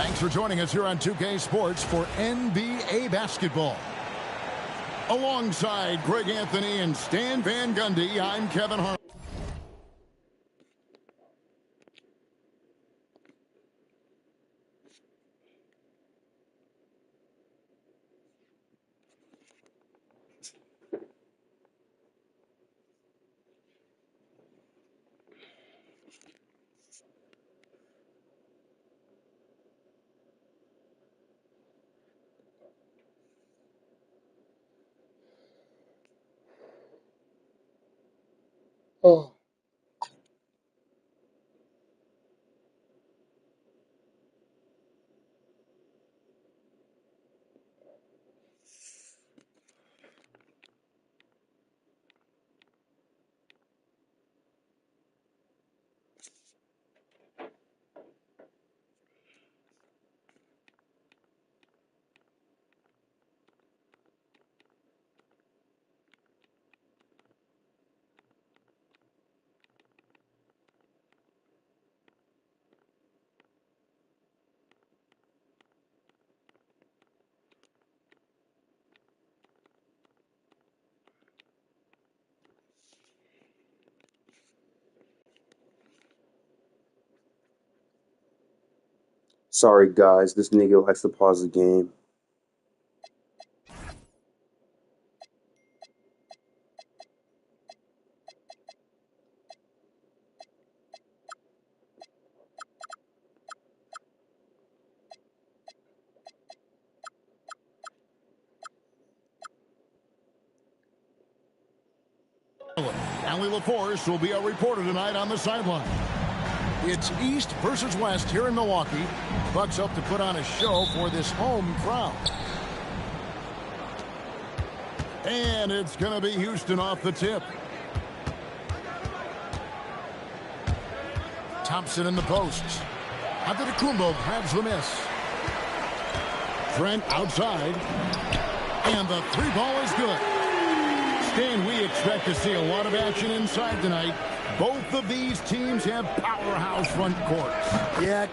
Thanks for joining us here on 2K Sports for NBA basketball. Alongside Greg Anthony and Stan Van Gundy, I'm Kevin Harlan. Oh. Sorry, guys. This nigga likes to pause the game. Allie LaForce will be our reporter tonight on the sideline. It's East versus West here in Milwaukee. Bucks hope to put on a show for this home crowd. And it's going to be Houston off the tip. Thompson in the posts. Antetokounmpo grabs the miss. Trent outside. And the three ball is good. Stan, we expect to see a lot of action inside tonight. Both of these teams have powerhouse front courts. Yeah.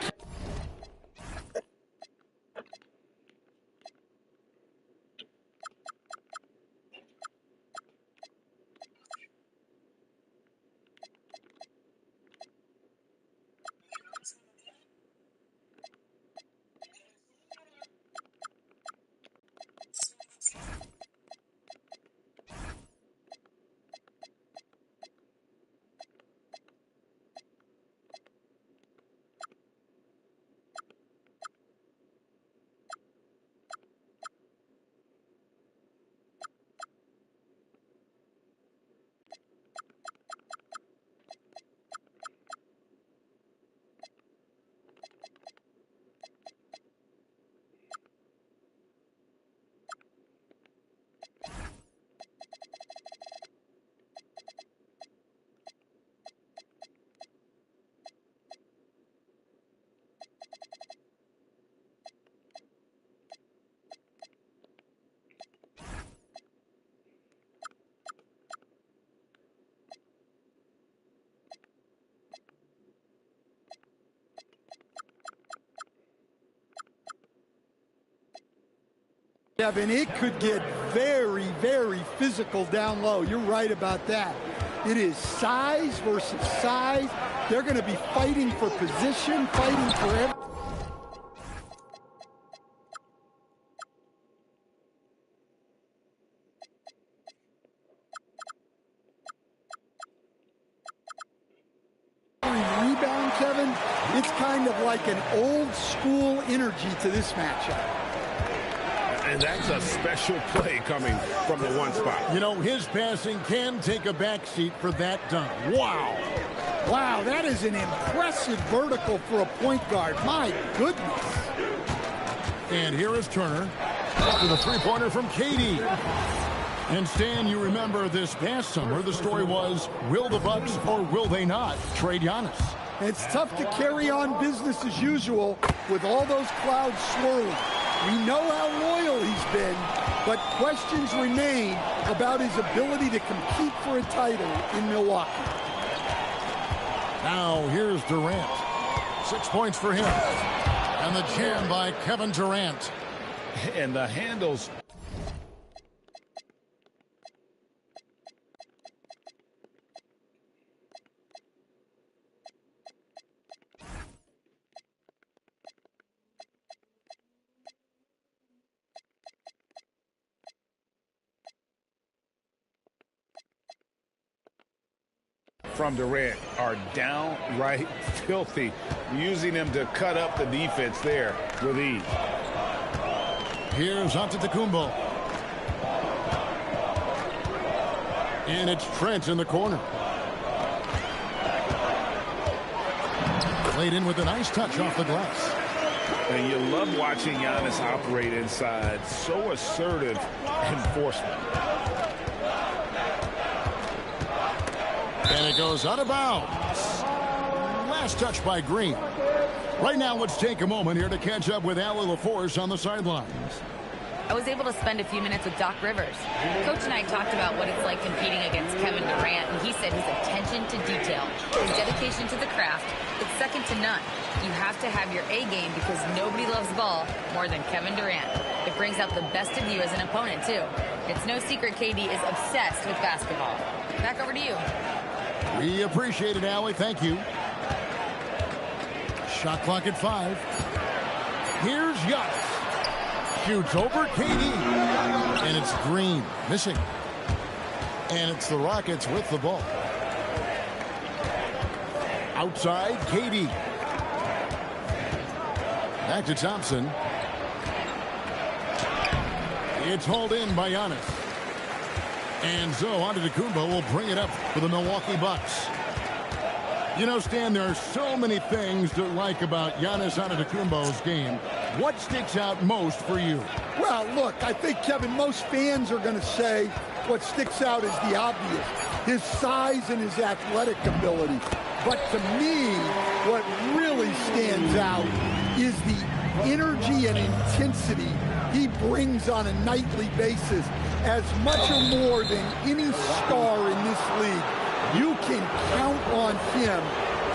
Kevin, it could get very, very physical down low. You're right about that. It is size versus size. They're going to be fighting for position, fighting for everything. Rebound, Kevin, it's kind of like an old school energy to this matchup. And that's a special play coming from the one spot. You know, his passing can take a backseat for that dunk. Wow. Wow, that is an impressive vertical for a point guard. My goodness. And here is Turner with a three-pointer from KD. And Stan, you remember this past summer, the story was, will the Bucks or will they not trade Giannis? It's tough to carry on business as usual with all those clouds swirling. We know how loyal he's been, but questions remain about his ability to compete for a title in Milwaukee. Now here's Durant. 6 points for him. And the jam by Kevin Durant. And the handles. From Durant are downright filthy, using him to cut up the defense there with ease. Here's Antetokounmpo. And it's Trent in the corner. Played in with a nice touch off the glass. And you love watching Giannis operate inside. So assertive enforcement. And it goes out of bounds. Last touch by Green. Right now, let's take a moment here to catch up with Allie LaForce on the sidelines. I was able to spend a few minutes with Doc Rivers. Coach and I talked about what it's like competing against Kevin Durant, and he said his attention to detail, his dedication to the craft, it's second to none. You have to have your A game because nobody loves ball more than Kevin Durant. It brings out the best of you as an opponent, too. It's no secret KD is obsessed with basketball. Back over to you. We appreciate it, Allie. Thank you. Shot clock at 5. Here's Giannis. Shoots over KD. And it's Green missing. And it's the Rockets with the ball. Outside, KD. Back to Thompson. It's hauled in by Giannis. And so Antetokounmpo will bring it up for the Milwaukee Bucks. You know, Stan, there are so many things to like about Giannis Antetokounmpo's game. What sticks out most for you? Well, look, I think, Kevin, most fans are going to say what sticks out is the obvious, his size and his athletic ability. But to me, what really stands out is the energy and intensity he brings on a nightly basis. As much or more than any star in this league, you can count on him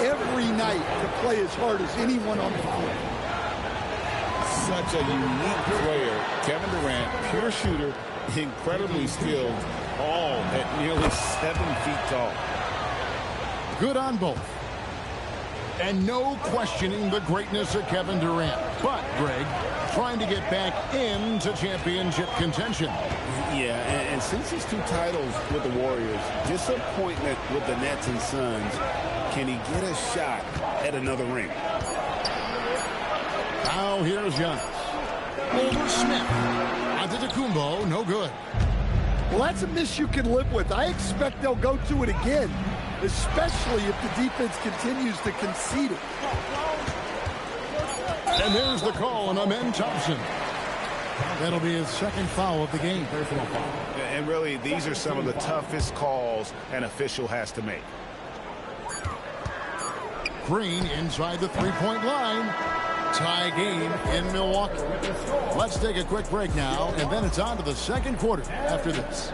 every night to play as hard as anyone on the court. Such a unique player. Kevin Durant, pure shooter, incredibly skilled, all at nearly 7 feet tall. Good on both. And no questioning the greatness of Kevin Durant. But, Greg, trying to get back into championship contention. Yeah, and since his 2 titles with the Warriors, disappointment with the Nets and Suns, can he get a shot at another ring? Now here's Giannis. Over Smith. Antetokounmpo, no good. Well, that's a miss you can live with. I expect they'll go to it again, especially if the defense continues to concede it. And there's the call on Amen Thompson. That'll be his second foul of the game. And really, these are some of the toughest calls an official has to make. Green inside the three-point line. Tie game in Milwaukee. Let's take a quick break now, and then it's on to the second quarter after this.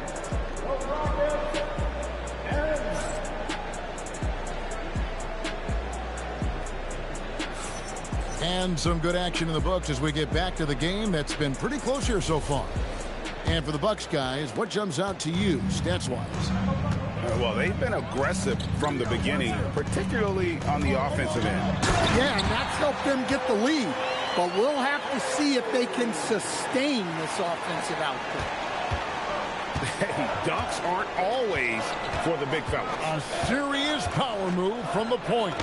And some good action in the books as we get back to the game that's been pretty close here so far. And for the Bucks guys, what jumps out to you stats-wise? Well, they've been aggressive from the beginning, particularly on the offensive end. Yeah, and that's helped them get the lead. But we'll have to see if they can sustain this offensive output. Hey, dunks aren't always for the big fellas. A serious power move from the point.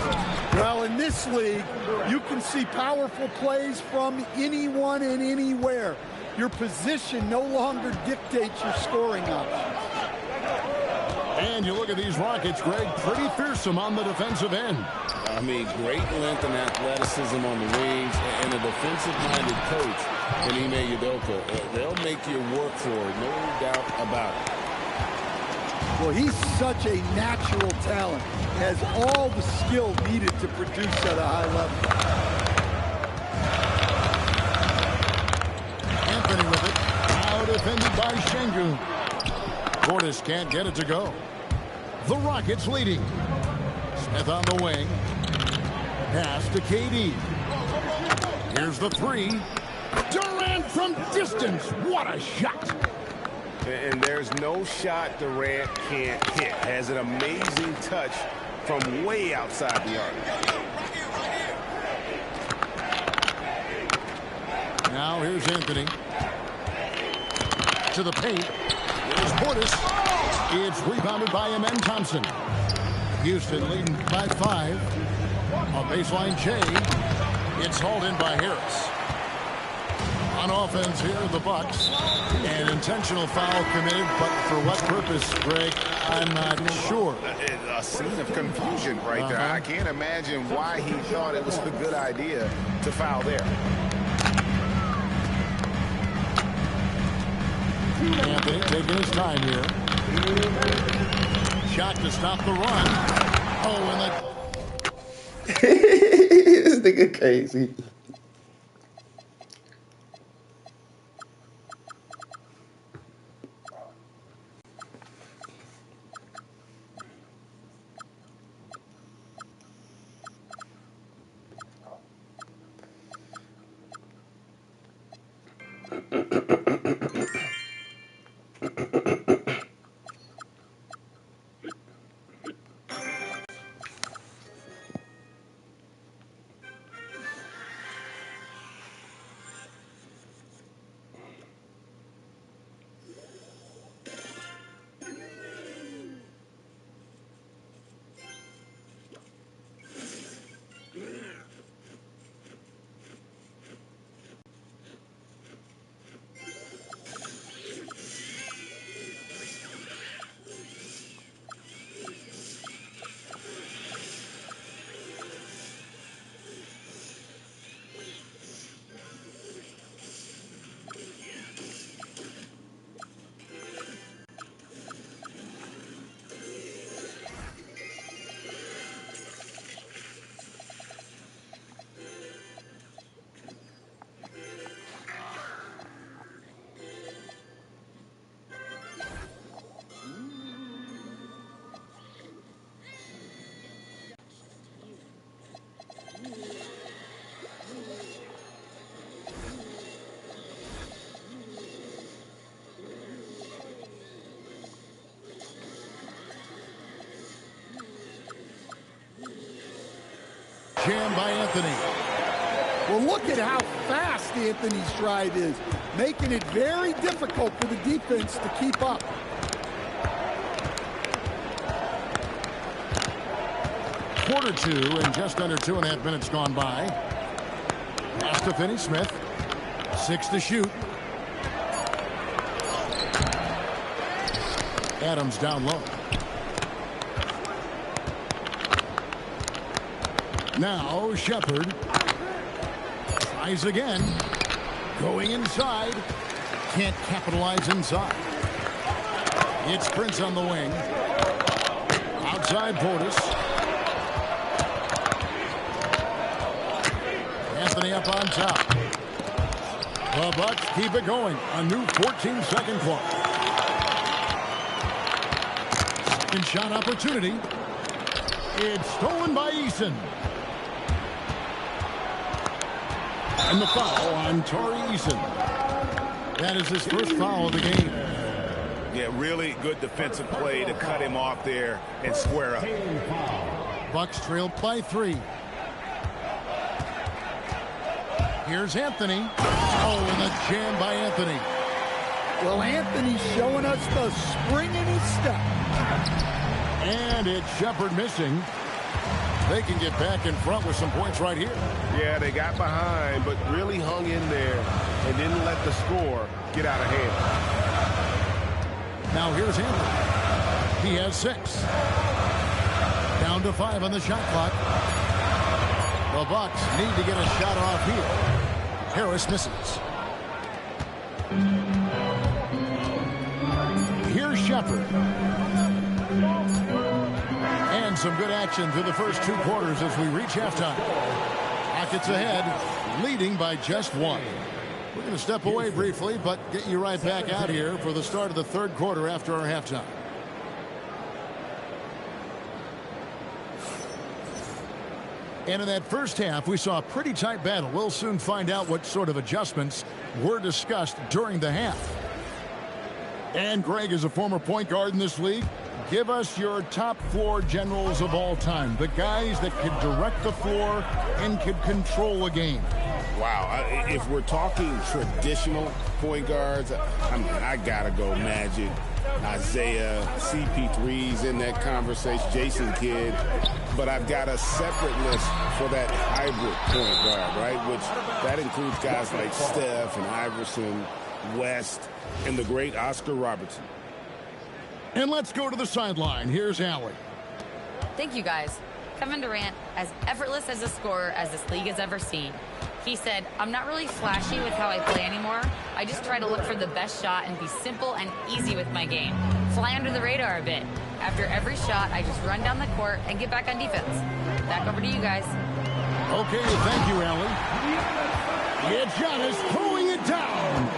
Well, in this league, you can see powerful plays from anyone and anywhere. Your position no longer dictates your scoring options. And you look at these Rockets, Greg, pretty fearsome on the defensive end. I mean, great length and athleticism on the wings, and a defensive-minded coach in Ime Udoka. They'll make you work for it, no doubt about it. Well, he's such a natural talent, has all the skill needed to produce at a high level. Anthony with it. Now defended by Şengün. Portis can't get it to go. The Rockets leading. Smith on the wing. Pass to KD. Here's the three. Durant from distance. What a shot. And there's no shot Durant can't hit. Has an amazing touch from way outside the arc. Now here's Anthony. To the paint. Here's Portis. It's rebounded by Amen Thompson. Houston leading by 5. On baseline, Jay. It's hauled in by Harris. On offense here, the Bucks. An intentional foul committed, but for what purpose, Greg? I'm not sure. A scene of confusion right there. I can't imagine why he thought it was a good idea to foul there. Anthony taking his time here. Shot to stop the run. Oh, and This nigga crazy. jam by Anthony. Well, look at how fast Anthony's drive is, making it very difficult for the defense to keep up. Quarter 2 and just under 2.5 minutes gone by. Pass to Finney-Smith. 6 to shoot. Adams down low. Now Shepherd tries again. Going inside. Can't capitalize inside. It's Prince on the wing. Outside Portis. Anthony up on top. The Bucks keep it going. A new 14-second clock. Second shot opportunity. It's stolen by Eason. And the foul on Tari Eason. That is his first foul of the game. Yeah, really good defensive play to cut him off there and square up. Bucks trail by 3. Here's Anthony. Oh, and a jam by Anthony. Well, Anthony's showing us the spring in his step. And it's Shepherd missing. They can get back in front with some points right here. Yeah, they got behind, but really hung in there and didn't let the score get out of hand. Now here's Anthony. He has 6. Down to 5 on the shot clock. The Bucks need to get a shot off here. Harris misses. Here's Shepherd. And some good action through the first 2 quarters as we reach halftime. Rockets ahead, leading by just 1. We're going to step away briefly, but get you right back out here for the start of the 3rd quarter after our halftime. And in that first half, we saw a pretty tight battle. We'll soon find out what sort of adjustments were discussed during the half. And Greg is a former point guard in this league. Give us your top floor generals of all time. The guys that could direct the floor and could control a game. Wow. If we're talking traditional point guards, I mean, I got to go Magic, Isaiah, CP3's in that conversation, Jason Kidd. But I've got a separate list for that hybrid point guard, right? Which that includes guys like Steph and Iverson, West, and the great Oscar Robertson. And let's go to the sideline. Here's Allie. Thank you, guys. Kevin Durant, as effortless as a scorer as this league has ever seen. He said, I'm not really flashy with how I play anymore. I just try to look for the best shot and be simple and easy with my game. Fly under the radar a bit. After every shot, I just run down the court and get back on defense. Back over to you guys. Okay, thank you, Allie. It's Giannis throwing it down.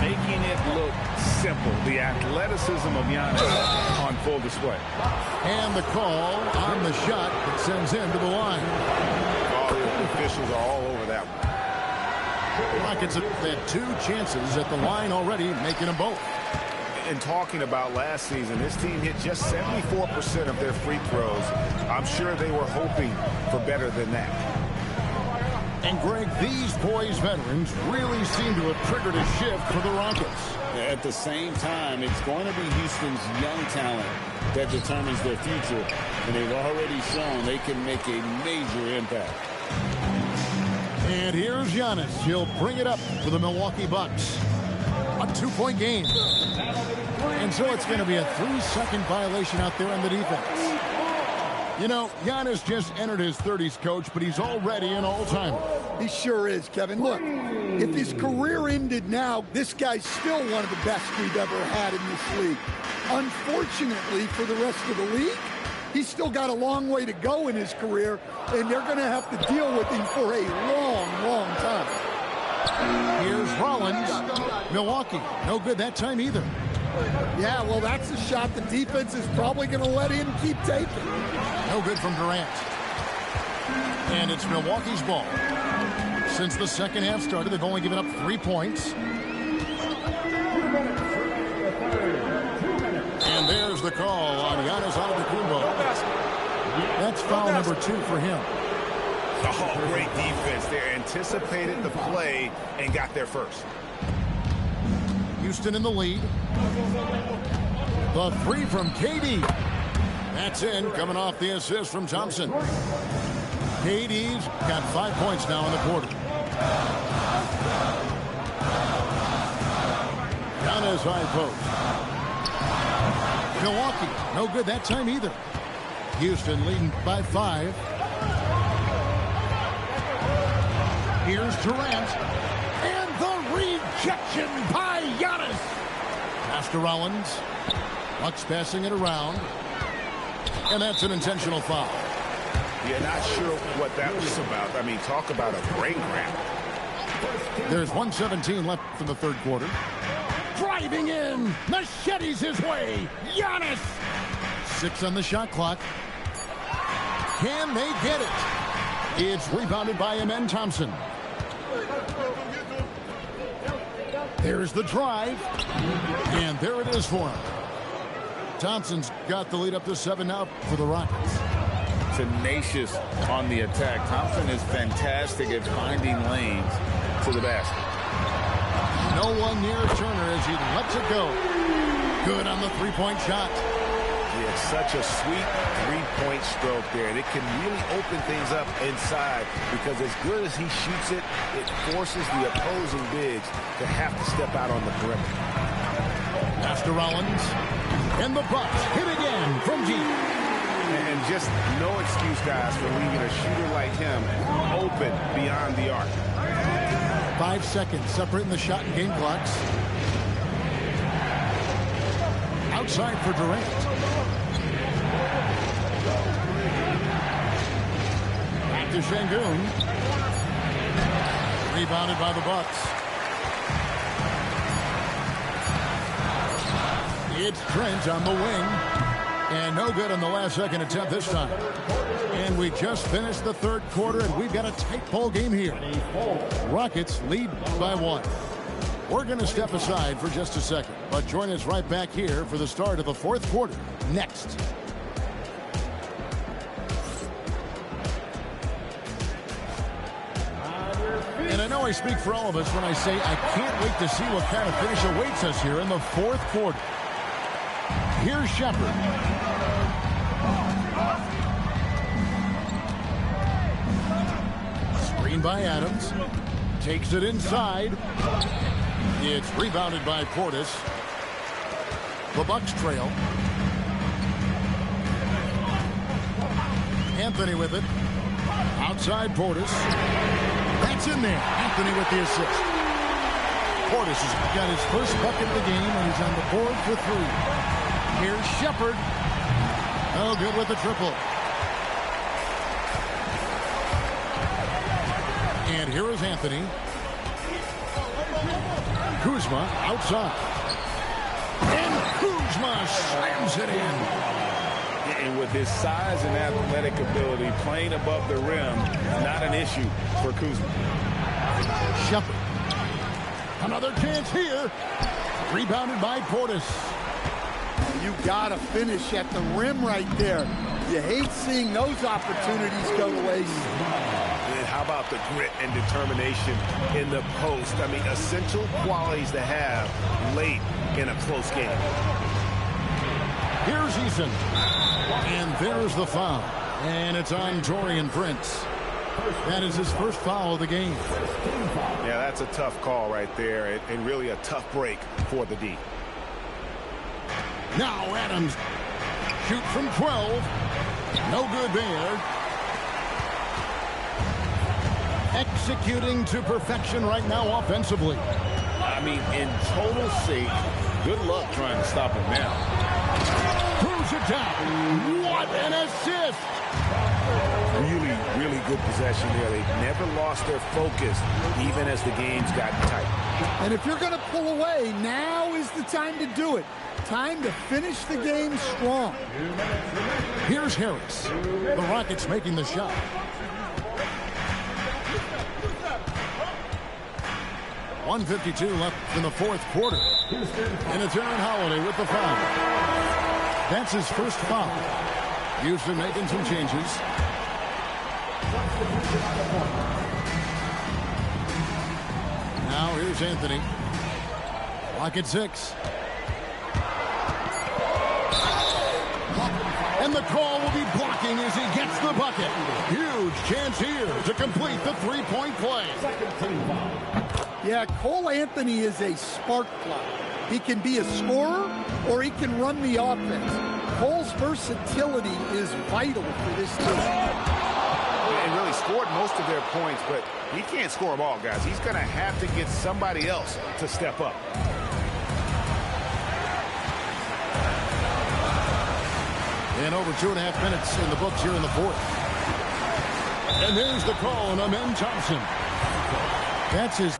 Making it look simple. The athleticism of Giannis on full display. And the call on the shot that sends him to the line. All the officials are all over that one. Rockets have had 2 chances at the line already, making them both. And talking about last season, this team hit just 74% of their free throws. I'm sure they were hoping for better than that. And Greg, these boys veterans really seem to have triggered a shift for the Rockets. At the same time, it's going to be Houston's young talent that determines their future. And they've already shown they can make a major impact. And here's Giannis. He'll bring it up for the Milwaukee Bucks. A 2-point game. And so it's going to be a 3-second violation out there on the defense. You know, Giannis just entered his 30s, Coach, but he's already an all-timer. He sure is, Kevin. Look, if his career ended now, this guy's still one of the best we've ever had in this league. Unfortunately for the rest of the league, he's still got a long way to go in his career, and they're going to have to deal with him for a long, long time. Here's Rollins. Milwaukee, no good that time either. Yeah, well, that's a shot the defense is probably going to let him keep taking. No good from Durant. And it's Milwaukee's ball. Since the second half started, they've only given up 3 points. And there's the call on Giannis Antetokounmpo. That's foul number 2 for him. Oh, great defense. They anticipated the play and got there first. Houston in the lead. The 3 from KD. That's in, coming off the assist from Thompson. KD's got 5 points now in the quarter. Giannis high post. Milwaukee, no good that time either. Houston leading by 5. Here's Durant. And the rejection by Giannis. Pass to Rollins. Bucks passing it around. And that's an intentional foul. Yeah, not sure what that was about. I mean, talk about a brain cramp. There's 1:17 left in the third quarter. Driving in. Machetes his way. Giannis. 6 on the shot clock. Can they get it? It's rebounded by Amen Thompson. There's the drive. And there it is for him. Thompson's got the lead up to 7 now for the Rockets. Tenacious on the attack. Thompson is fantastic at finding lanes to the basket. No one near Turner as he lets it go. Good on the 3-point shot. Yeah, such a sweet 3-point stroke there. And it can really open things up inside because as good as he shoots it, it forces the opposing bigs to have to step out on the perimeter. Pass to Rollins. And the Bucks hit again from deep. And just no excuse, guys, for leaving a shooter like him open beyond the arc. 5 seconds separating the shot and game clocks. Outside for Durant. Back to Şengün. Rebounded by the Bucks. It's Trent on the wing. And no good on the last second attempt this time. And And we just finished the third quarter, and we've got a tight ball game here. Rockets lead by 1. We're going to step aside for just a second, but join us right back here for the start of the fourth quarter next. And I know I speak for all of us when I say I can't wait to see what kind of finish awaits us here in the fourth quarter. Here's Shepherd. Screen by Adams. Takes it inside. It's rebounded by Portis. The Bucks trail. Anthony with it. Outside Portis. That's in there. Anthony with the assist. Portis has got his first bucket of the game, and he's on the board for 3. Here's Shepherd. No good with the triple. And here is Anthony. Kuzma outside. And Kuzma slams it in. And with his size and athletic ability, playing above the rim is not an issue for Kuzma. Shepherd. Another chance here. Rebounded by Portis. You gotta finish at the rim right there. You hate seeing those opportunities go to waste. And how about the grit and determination in the post? I mean, essential qualities to have late in a close game. Here's Eason. And there's the foul. And it's on Taurean Prince. That is his first foul of the game. Yeah, that's a tough call right there, and really a tough break for the D. Now Adams. Shoot from 12. No good there. Executing to perfection right now offensively. I mean, in total sake, good luck trying to stop him now. Throws it down. What an assist! Really, really good possession there. They've never lost their focus, even as the game's gotten tight. And if you're going to pull away, now is the time to do it. Time to finish the game strong. Here's Harris. The Rockets making the shot. .152 left in the fourth quarter. And it's Aaron Holiday with the foul. That's his first foul. Houston making some changes. Now here's Anthony. Lock at 6. And the call will be blocking as he gets the bucket. Huge chance here to complete the three-point play. Yeah, Cole Anthony is a spark plug. He can be a scorer or he can run the offense. Cole's versatility is vital for this team. And really scored most of their points, but he can't score them all, guys. He's going to have to get somebody else to step up. And over 2.5 minutes in the books here in the fourth. And there's the call on Amen Thompson. That's his.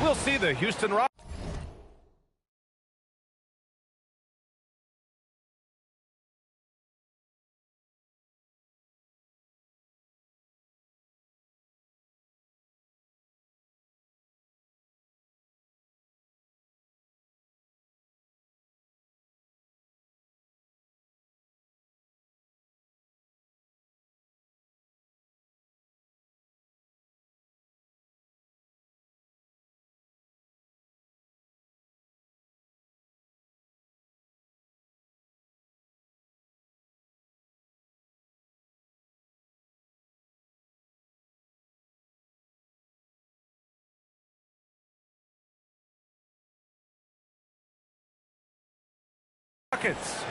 We'll see the Houston Rockets. Rockets.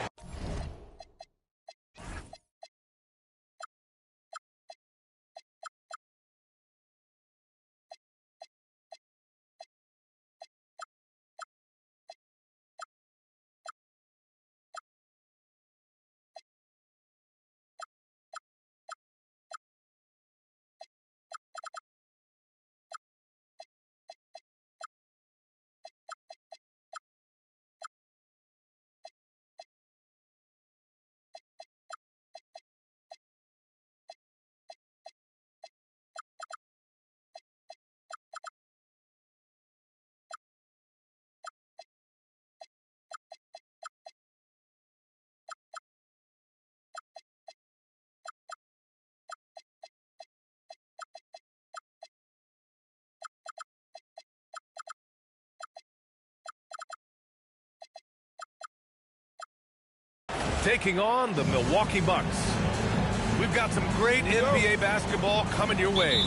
Taking on the Milwaukee Bucks. We've got some great NBA basketball coming your way.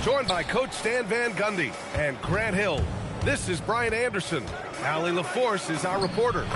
Joined by Coach Stan Van Gundy and Grant Hill. This is Brian Anderson. Allie LaForce is our reporter.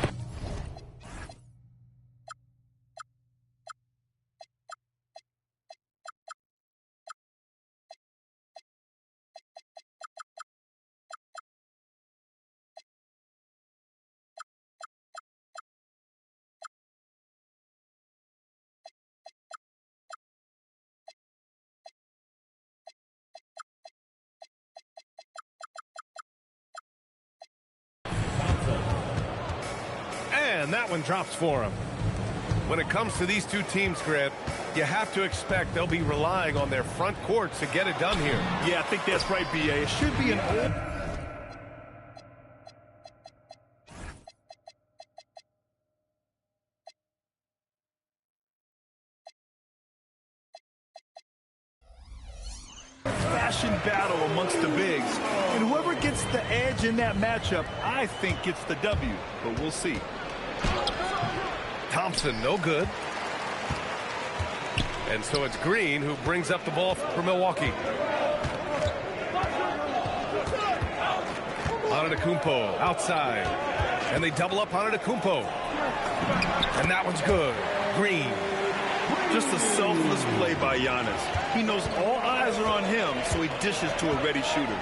And that one drops for him. When it comes to these two teams, Grant, you have to expect they'll be relying on their front courts to get it done here. Yeah, I think that's right, B.A. It should be an old... fashion battle amongst the bigs. And whoever gets the edge in that matchup, I think gets the W. But we'll see. Thompson, no good. And so it's Green who brings up the ball for Milwaukee. Antetokounmpo outside. And they double up Antetokounmpo. And that one's good. Green. Just a selfless play by Giannis. He knows all eyes are on him, so he dishes to a ready shooter.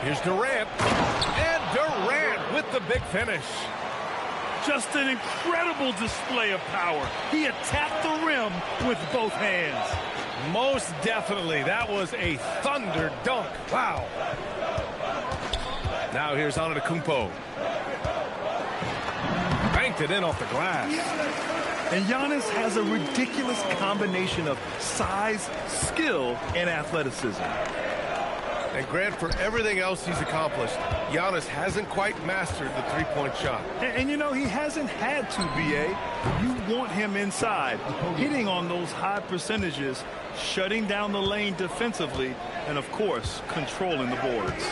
Here's Durant. And Durant with the big finish. Just an incredible display of power. He attacked the rim with both hands. Most definitely. That was a thunder dunk. Wow. Now here's Antetokounmpo. Banked it in off the glass. And Giannis has a ridiculous combination of size, skill, and athleticism. And Grant, for everything else he's accomplished, Giannis hasn't quite mastered the three-point shot. And you know, he hasn't had to, B.A. You want him inside, hitting on those high percentages, shutting down the lane defensively, and, of course, controlling the boards.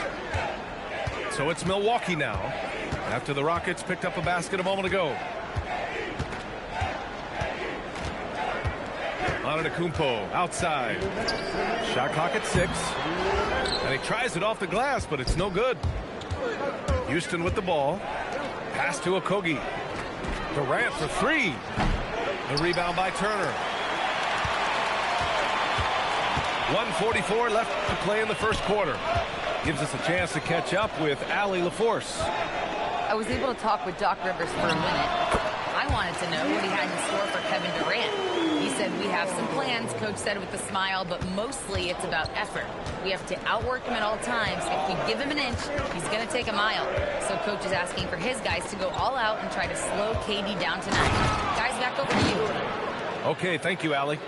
So it's Milwaukee now, after the Rockets picked up a basket a moment ago. Antetokounmpo outside. Shot clock at 6. And he tries it off the glass, but it's no good. Houston with the ball. Pass to Okogie. Durant for 3. The rebound by Turner. 1:44 left to play in the first quarter. Gives us a chance to catch up with Allie LaForce. I was able to talk with Doc Rivers for a minute. I wanted to know what he had in store for Kevin Durant. He said, we have some plans, Coach said with a smile, but mostly it's about effort. We have to outwork him at all times. If we give him an inch, he's going to take a mile. So Coach is asking for his guys to go all out and try to slow KD down tonight. Guys, back over to you. Okay, thank you, Allie.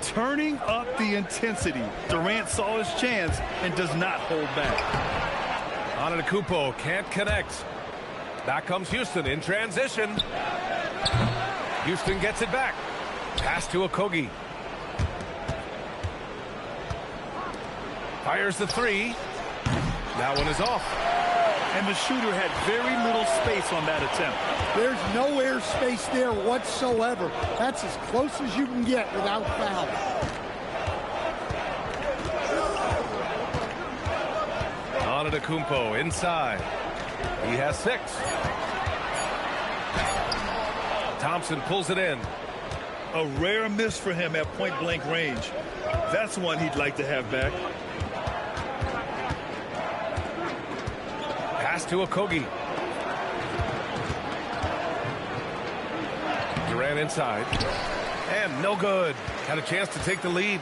Turning up the intensity. Durant saw his chance and does not hold back. Antetokounmpo can't connect. Back comes Houston in transition. Houston gets it back. Pass to Okogie. Fires the 3. That one is off. And the shooter had very little space on that attempt. There's no air space there whatsoever. That's as close as you can get without foul. Antetokounmpo inside. He has 6. Thompson pulls it in. A rare miss for him at point-blank range. That's one he'd like to have back. Pass to Okogie. Durant inside. And no good. Had a chance to take the lead.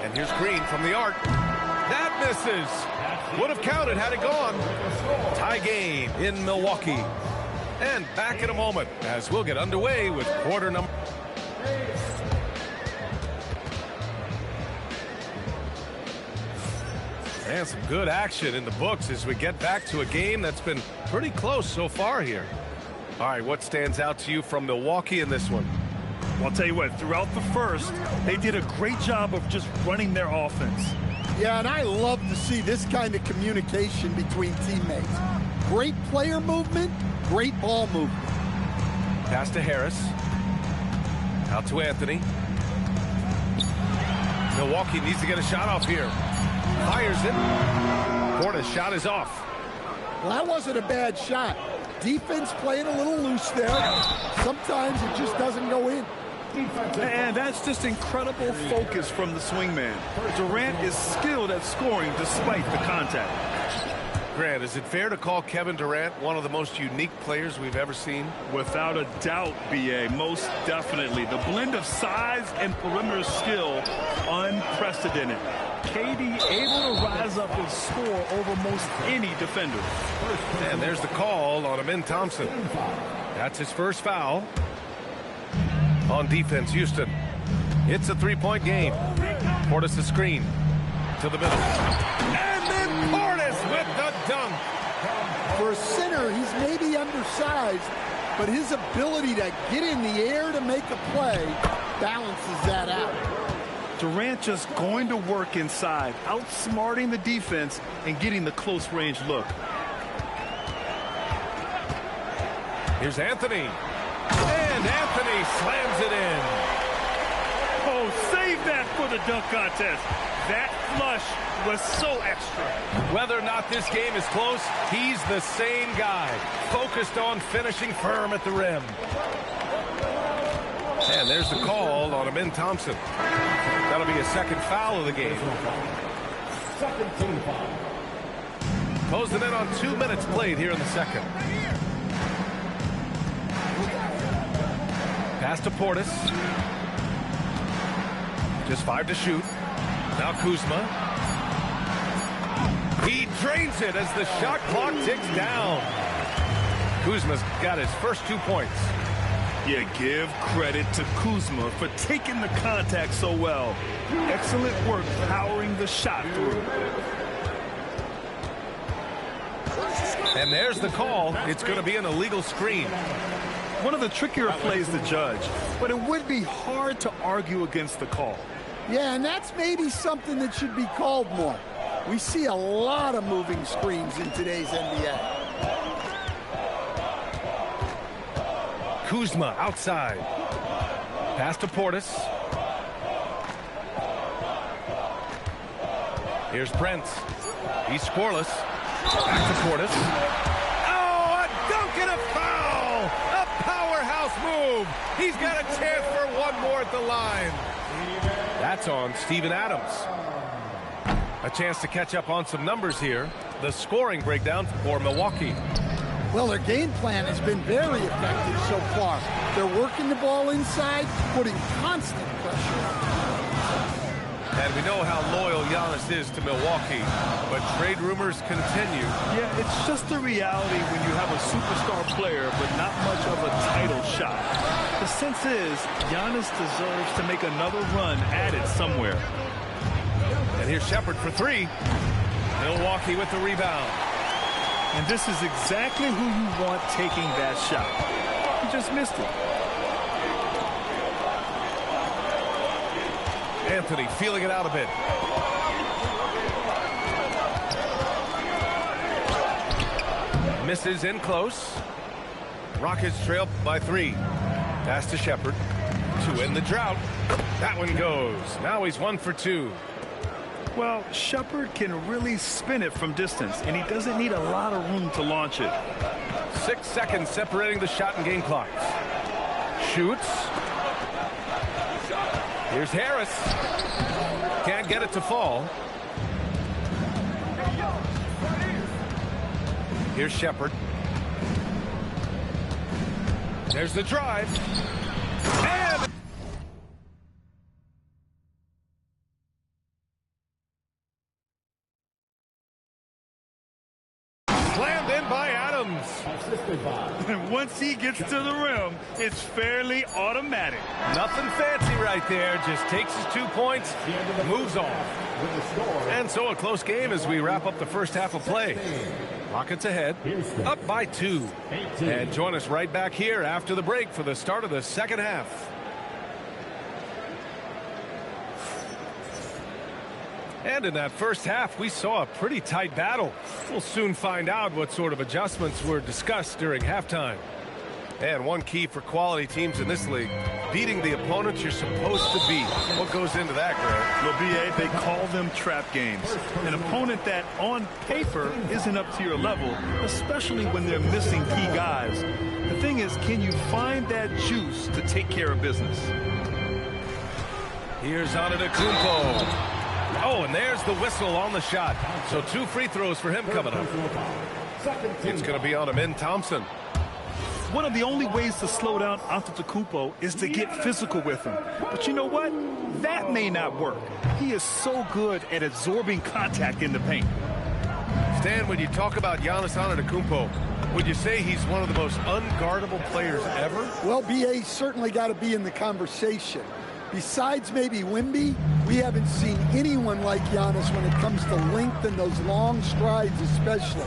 And here's Green from the arc. That misses. Would have counted had it gone. Tie game in Milwaukee. And back in a moment as we'll get underway with quarter number. And some good action in the books as we get back to a game that's been pretty close so far here. All right, what stands out to you from Milwaukee in this one? Well, I'll tell you what, throughout the first, they did a great job of just running their offense. Yeah, and I love to see this kind of communication between teammates. Great player movement, great ball movement. Pass to Harris. Out to Anthony. Milwaukee needs to get a shot off here. Fires it. Portis' shot is off. Well, that wasn't a bad shot. Defense playing a little loose there. Sometimes it just doesn't go in. And that's just incredible focus from the swingman. Durant is skilled at scoring despite the contact. Grant, is it fair to call Kevin Durant one of the most unique players we've ever seen? Without a doubt, B.A., most definitely. The blend of size and perimeter skill, unprecedented. KD able to rise up and score over most any defender. And there's the call on Amin Thompson. That's his first foul. On defense, Houston. It's a three-point game. Portis the screen to the middle. And then Portis with the dunk. For a center, he's maybe undersized, but his ability to get in the air to make a play balances that out. Durant just going to work inside, outsmarting the defense and getting the close range look. Here's Anthony. And Anthony slams it in. Oh, save that for the dunk contest. That flush was so extra. Whether or not this game is close, he's the same guy, focused on finishing firm at the rim. And there's the call on Amin Thompson. That'll be a second foul of the game. Second team foul. Closing in on 2 minutes played here in the second. Pass to Portis. Just 5 to shoot. Now Kuzma. He drains it as the shot clock ticks down. Kuzma's got his first 2 points. Yeah, give credit to Kuzma for taking the contact so well. Excellent work powering the shot through. And there's the call. It's going to be an illegal screen. One of the trickier plays to judge, but it would be hard to argue against the call. Yeah, and that's maybe something that should be called more. We see a lot of moving screens in today's NBA. Kuzma outside. Pass to Portis. Here's Brent. He's scoreless. Back to Portis. Oh, a dunk and a foul! A powerhouse move. He's got a chance for one more at the line. That's on Steven Adams. A chance to catch up on some numbers here. The scoring breakdown for Milwaukee. Well, their game plan has been very effective so far. They're working the ball inside, putting constant pressure on. And we know how loyal Giannis is to Milwaukee, but trade rumors continue. Yeah, it's just the reality when you have a superstar player, but not much of a title shot. The sense is Giannis deserves to make another run at it somewhere. And here's Shepherd for 3. Milwaukee with the rebound. And this is exactly who you want taking that shot. He just missed it. Anthony feeling it out a bit. Misses in close. Rockets trail by 3. Pass to Shepherd to end the drought. That one goes. Now he's 1 for 2. Well, Shepard can really spin it from distance, and he doesn't need a lot of room to launch it. 6 seconds separating the shot and game clocks. Shoots. Here's Harris. Can't get it to fall. Here's Shepard. There's the drive. And slammed in by Adams. And once he gets to the rim, it's fairly automatic. Nothing fancy right there. Just takes his 2 points, moves on. And so a close game as we wrap up the first half of play. Rockets ahead, up by 2. And join us right back here after the break for the start of the second half. And in that first half, we saw a pretty tight battle. We'll soon find out what sort of adjustments were discussed during halftime. And one key for quality teams in this league, beating the opponents you're supposed to beat. What goes into that, Greg? Well, B.A., they call them trap games. An opponent that, on paper, isn't up to your level, especially when they're missing key guys. The thing is, can you find that juice to take care of business? Here's Antetokounmpo. Oh, and there's the whistle on the shot. So 2 free throws for him coming up. It's going to be on Amin Thompson. One of the only ways to slow down Antetokounmpo is to get physical with him. But you know what? That may not work. He is so good at absorbing contact in the paint. Stan, when you talk about Giannis Antetokounmpo, would you say he's one of the most unguardable players ever? Well, B.A. certainly got to be in the conversation. Besides maybe Wemby, we haven't seen anyone like Giannis when it comes to length and those long strides especially.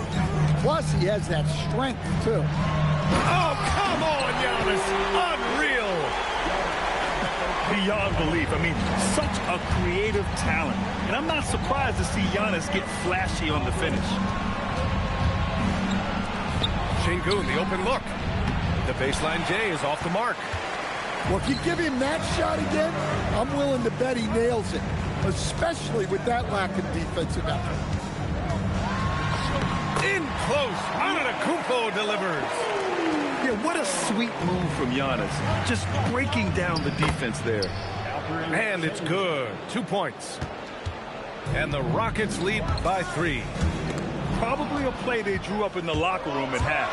Plus, he has that strength, too. Oh, come on, Giannis. Unreal. Beyond belief. I mean, such a creative talent. And I'm not surprised to see Giannis get flashy on the finish. Şengün, the open look. The baseline J is off the mark. Well, if you give him that shot again, I'm willing to bet he nails it, especially with that lack of defensive effort. In close, Antetokounmpo delivers. Yeah, what a sweet move from Giannis. Just breaking down the defense there. And it's good. 2 points. And the Rockets lead by 3. Probably a play they drew up in the locker room at half.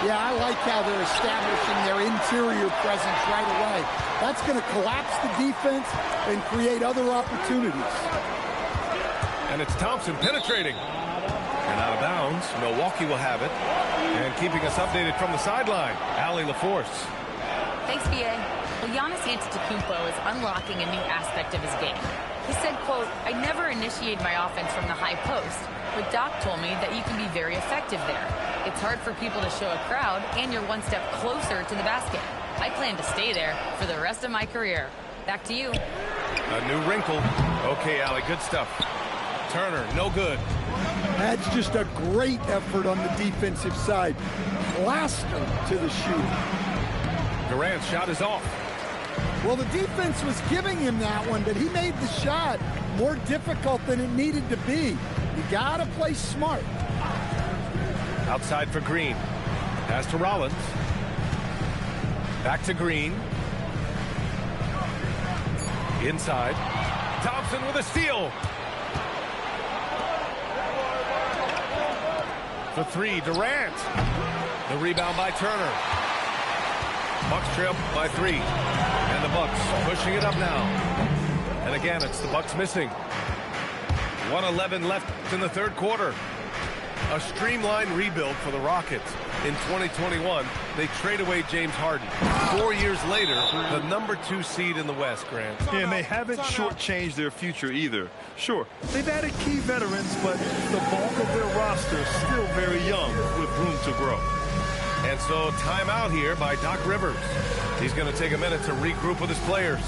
Yeah, I like how they're establishing their interior presence right away. That's going to collapse the defense and create other opportunities. And it's Thompson penetrating. And out of bounds. Milwaukee will have it. And keeping us updated from the sideline, Allie LaForce. Thanks, B.A. Well, Giannis Antetokounmpo is unlocking a new aspect of his game. He said, quote, "I never initiate my offense from the high post, but Doc told me that you can be very effective there. It's hard for people to show a crowd, and you're one step closer to the basket. I plan to stay there for the rest of my career." Back to you. A new wrinkle. Okay, Allie, good stuff. Turner, no good. That's just a great effort on the defensive side. Plaster to the shoot. Durant's shot is off. Well, the defense was giving him that one, but he made the shot more difficult than it needed to be. You got to play smart. Outside for Green. Pass to Rollins. Back to Green. Inside. Thompson with a steal. For 3, Durant. The rebound by Turner. Bucks trail by 3. And the Bucks pushing it up now. And again, it's the Bucks missing. 1:11 left in the third quarter. A streamlined rebuild for the Rockets. In 2021, they trade away James Harden. 4 years later, the #2 seed in the West, Grant. Yeah, and they haven't shortchanged their future either. Sure, they've added key veterans, but the bulk of their roster is still very young with room to grow. And so timeout here by Doc Rivers. He's going to take a minute to regroup with his players.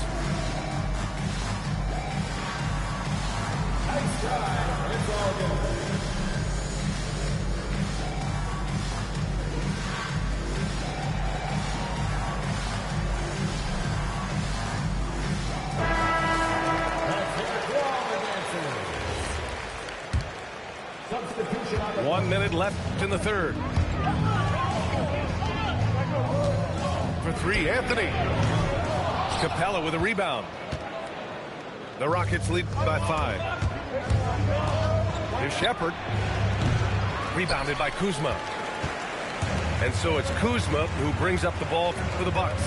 1 minute left in the third. For three, Anthony. Capella with a rebound. The Rockets lead by 5. Here's Shepherd. Rebounded by Kuzma. And so it's Kuzma who brings up the ball for the Bucks.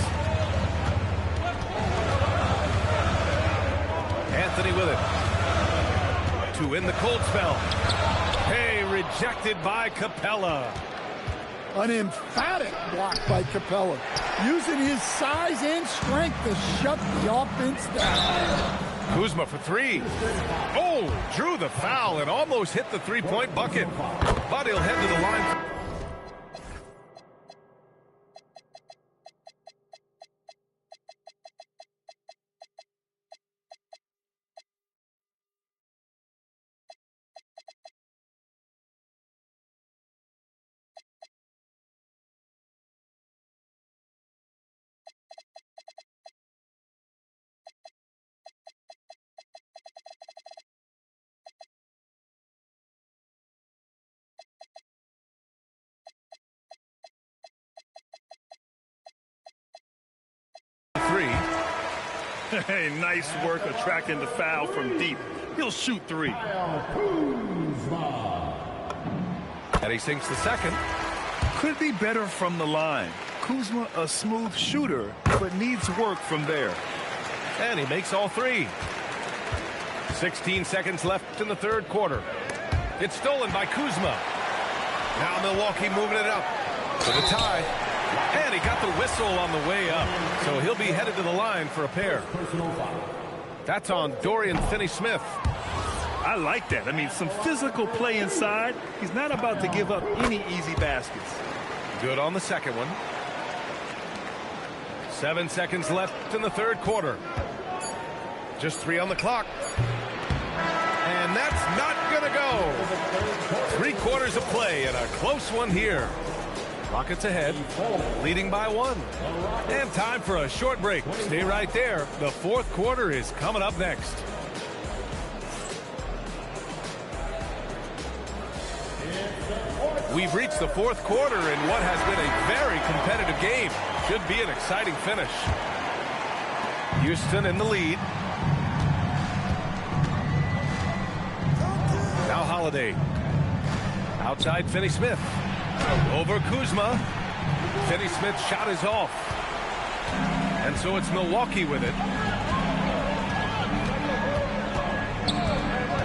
Anthony with it. To win the cold spell. Hey, rejected by Capella. An emphatic block by Capella, using his size and strength to shut the offense down. Kuzma for three. Oh, drew the foul and almost hit the three-point bucket. But he'll head to the line. Hey, nice work attracting the foul from deep. He'll shoot three. And he sinks the second. Could be better from the line. Kuzma a smooth shooter, but needs work from there. And he makes all three. 16 seconds left in the third quarter. It's stolen by Kuzma. Now Milwaukee moving it up for the tie. And he got the whistle on the way up. So he'll be headed to the line for a pair. That's on Dorian Finney-Smith. I like that. I mean, some physical play inside. He's not about to give up any easy baskets. Good on the second one. 7 seconds left in the third quarter. Just 3 on the clock. And that's not going to go. 3 quarters of play and a close one here. Rockets ahead, leading by 1. And time for a short break. Stay right there. The fourth quarter is coming up next. We've reached the fourth quarter in what has been a very competitive game. Should be an exciting finish. Houston in the lead. Now Holiday. Outside Finney-Smith. Over Kuzma. Finney-Smith's shot is off. And so it's Milwaukee with it.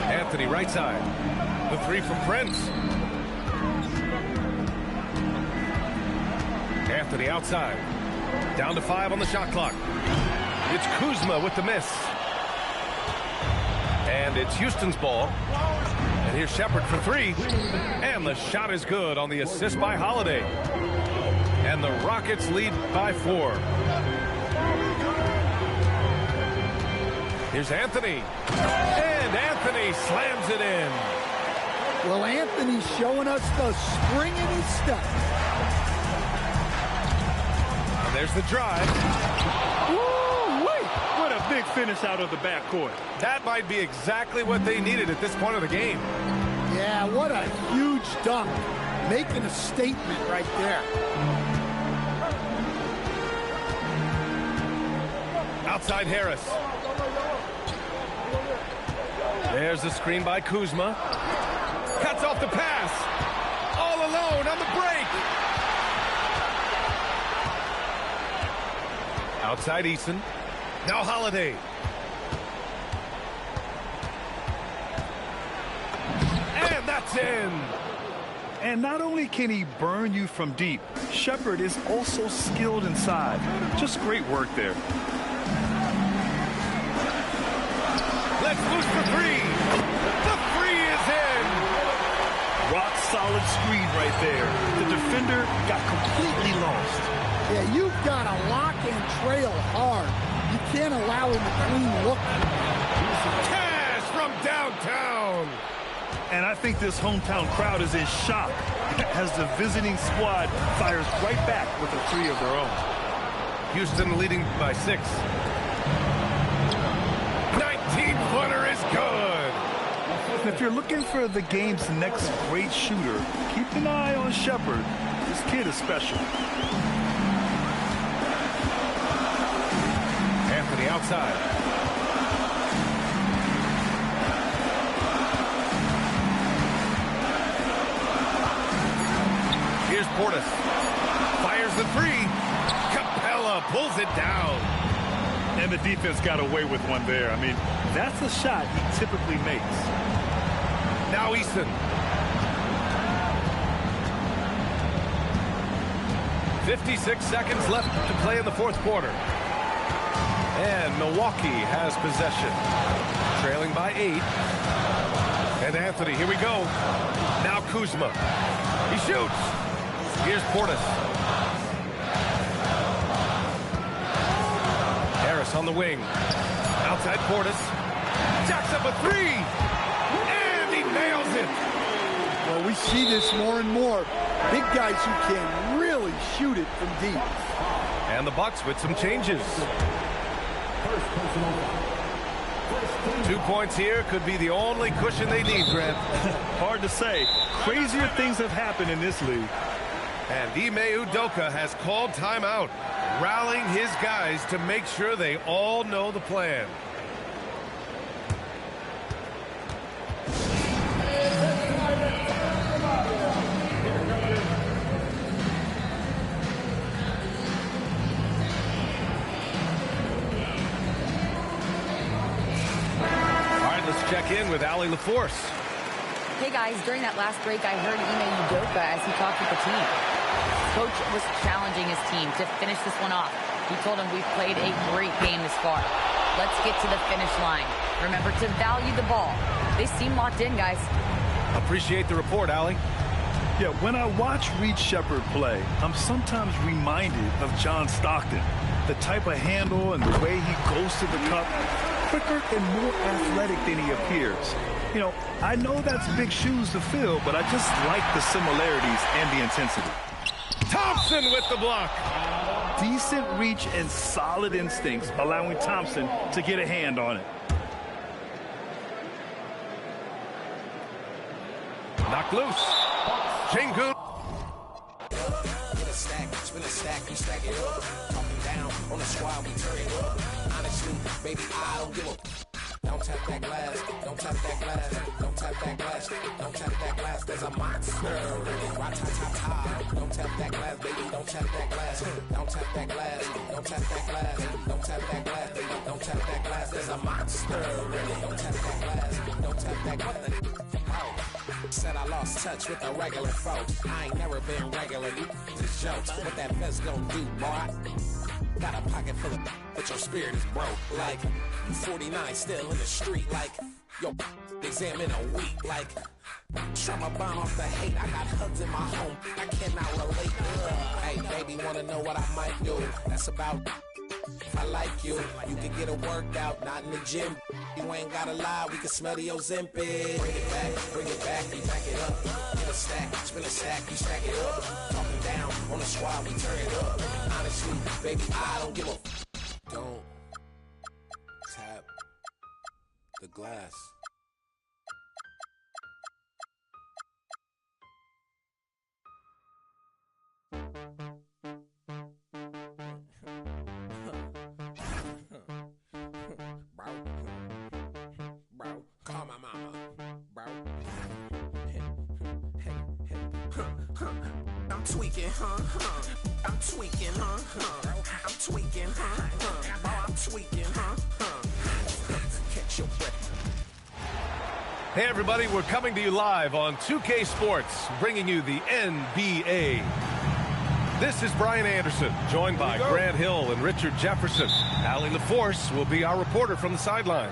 Anthony right side. The three from Prince. Anthony outside. Down to 5 on the shot clock. It's Kuzma with the miss. And it's Houston's ball. And here's Shepherd for 3. And the shot is good on the assist by Holiday. And the Rockets lead by 4. Here's Anthony. And Anthony slams it in. Well, Anthony's showing us the spring in his step. And there's the drive. Woo-wee! What a big finish out of the backcourt. That might be exactly what they needed at this point of the game. Yeah, what a huge dunk. Making a statement right there. Outside Harris. There's the screen by Kuzma. Cuts off the pass. All alone on the break. Outside Eason. Now Holiday. And that's in. And not only can he burn you from deep, Shepherd is also skilled inside. Just great work there. Let's loose for 3. The 3 is in. Rock solid screen right there. The defender got completely lost. Yeah, you've got to lock and trail hard. You can't allow him to clean look. Cash from downtown. And I think this hometown crowd is in shock as the visiting squad fires right back with a 3 of their own. Houston leading by 6. 19-footer is good. If you're looking for the game's next great shooter, keep an eye on Shepherd. This kid is special. Anthony outside. Here's Portis. Fires the three. Capella pulls it down. And the defense got away with one there. I mean, that's a shot he typically makes. Now Easton. 56 seconds left to play in the fourth quarter. And Milwaukee has possession. Trailing by 8. And Anthony, here we go. Now Kuzma. He shoots. Here's Portis. Harris on the wing. Outside Portis. Jacks up a three. And he nails it. Well, we see this more and more. Big guys who can really shoot it from deep. And the Bucks with some changes. 2 points here could be the only cushion they need, Grant. Hard to say. Crazier things have happened in this league. And Ime Udoka has called timeout, rallying his guys to make sure they all know the plan. Check in with Allie LaForce. Hey guys, during that last break, I heard Ime Udoka as he talked with the team. Coach was challenging his team to finish this one off. He told them we've played a great game this far. Let's get to the finish line. Remember to value the ball. They seem locked in, guys. Appreciate the report, Allie. Yeah, when I watch Reed Shepherd play, I'm sometimes reminded of John Stockton. The type of handle and the way he goes to the cup. Quicker and more athletic than he appears. You know, I know that's big shoes to fill, but I just like the similarities and the intensity. Thompson with the block. Decent reach and solid instincts, allowing Thompson to get a hand on it. Knocked loose. Sengun. Spin a stack, you stack it up. Talking down on the squad, we turn it up. Honestly, baby, I don't give a. Don't tap that glass, don't tap that glass, don't tap that glass, don't tap that glass. There's a monster. Ra-ta-ta-ta. Don't tap that glass, baby, don't tap that glass. Don't tap that glass, don't tap that glass, don't tap that glass, baby, don't tap that glass. There's a monster. Don't tap that glass, don't tap that glass. Said I lost touch with the regular folks. I ain't never been regular, you just jokes. What that vest gon' do, boy? Got a pocket full of but your spirit is broke. Like, you 49 still in the street. Like, yo, exam in a week. Like, try my bomb off the hate. I got hugs in my home. I cannot relate. Hey, baby, wanna know what I might do? That's about if I like you. You can get a workout, not in the gym. You ain't gotta lie, we can smell the Ozempic. Bring it back, you back it up. Get a stack, spin a stack, you stack it up. Talking down on the squad, we turn it up. Honestly, baby, I don't give a. Don't tap the glass. Call my mama, bro. I'm tweaking, I'm tweaking, I'm tweaking, I'm tweaking, Catch your breath. Hey everybody, we're coming to you live on 2K Sports, bringing you the NBA. This is Brian Anderson, joined by Grant Hill and Richard Jefferson. Allie LaForce will be our reporter from the sideline.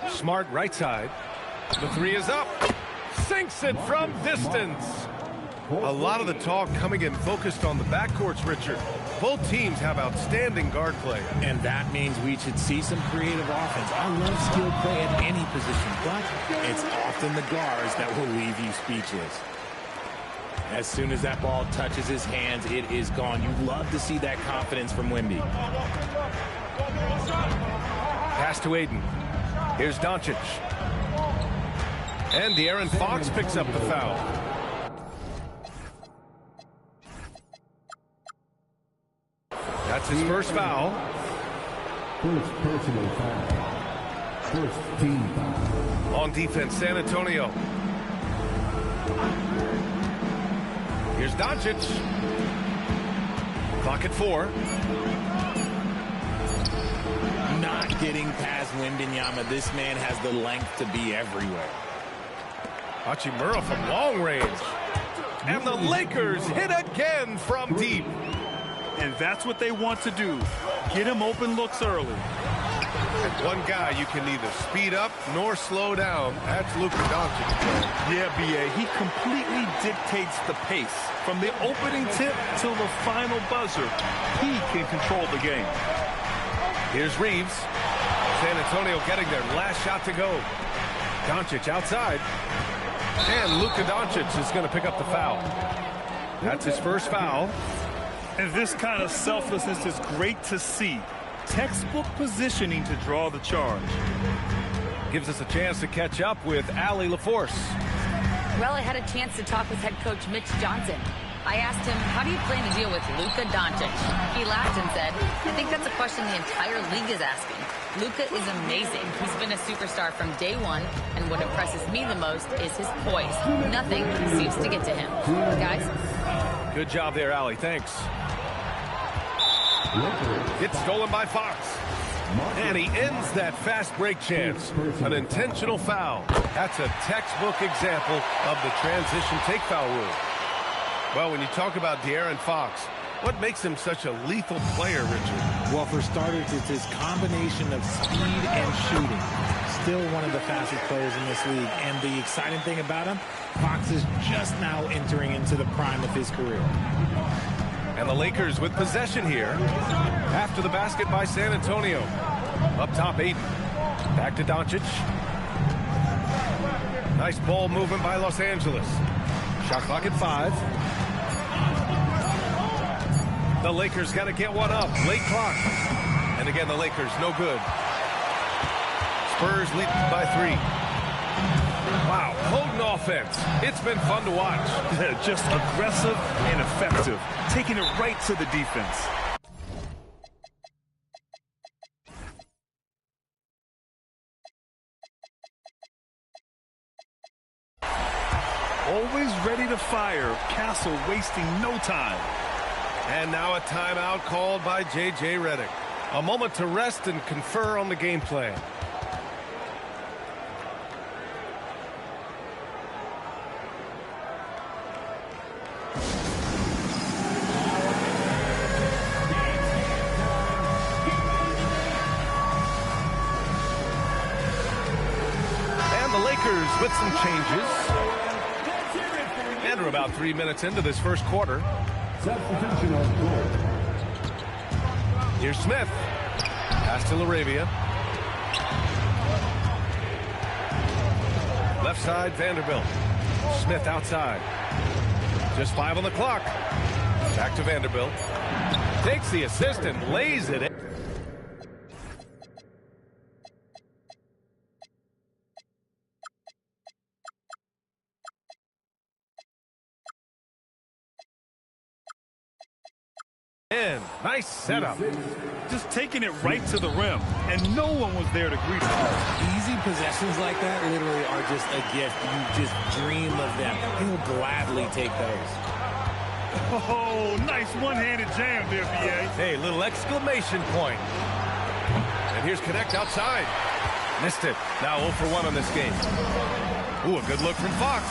Smart right side. The three is up. Sinks it from distance. A lot of the talk coming in focused on the backcourts, Richard. Both teams have outstanding guard play. And that means we should see some creative offense. I love skilled play at any position, but it's often the guards that will leave you speechless. As soon as that ball touches his hands, it is gone. You love to see that confidence from Wemby. Pass to Aiden. Here's Doncic. And De'Aaron Fox picks up the foul. That's his first foul. First personal foul. First team foul. On defense, San Antonio. Here's Doncic. Clock at 4. Not getting past Wembanyama. This man has the length to be everywhere. Hachimura from long range. And the Lakers hit again from deep. And that's what they want to do. Get him open looks early. And one guy you can neither speed up nor slow down. That's Luka Doncic. Yeah, B.A., he completely dictates the pace. From the opening tip till the final buzzer, he can control the game. Here's Reeves. San Antonio getting their last shot to go. Doncic outside. And Luka Doncic is going to pick up the foul. That's his first foul. And this kind of selflessness is great to see. Textbook positioning to draw the charge. Gives us a chance to catch up with Allie LaForce. Well, I had a chance to talk with head coach Mitch Johnson. I asked him, how do you plan to deal with Luka Doncic? He laughed and said, I think that's a question the entire league is asking. Luka is amazing. He's been a superstar from day one, and what impresses me the most is his poise. Nothing seems to get to him. Guys? Good job there, Allie. Thanks. It's stolen by Fox. And he ends that fast break chance. An intentional foul. That's a textbook example of the transition take foul rule. Well, when you talk about De'Aaron Fox, what makes him such a lethal player, Richard? Well, for starters, it's his combination of speed and shooting. Still one of the fastest players in this league. And the exciting thing about him, Fox is just now entering into the prime of his career. And the Lakers with possession here. After the basket by San Antonio. Up top, Aiden. Back to Doncic. Nice ball movement by Los Angeles. Shot clock at 5. The Lakers got to get one up. Late clock. And again, the Lakers no good. Spurs lead by 3. Wow, potent offense. It's been fun to watch. Just aggressive and effective. Taking it right to the defense. Always ready to fire. Castle wasting no time. And now a timeout called by J.J. Redick. A moment to rest and confer on the game plan. And the Lakers with some changes. And we're about 3 minutes into this first quarter. Substitution on court. Here's Smith. Pass to LaRavia. Left side, Vanderbilt. Smith outside. Just 5 on the clock. Back to Vanderbilt. Takes the assist and lays it in. Nice setup. Just taking it right to the rim, and no one was there to greet him. Easy possessions like that literally are just a gift. You just dream of them. He'll gladly take those. Oh, nice one-handed jam there, B.A. Hey, little exclamation point. And here's Connect outside. Missed it. Now 0 for 1 on this game. Ooh, a good look from Fox.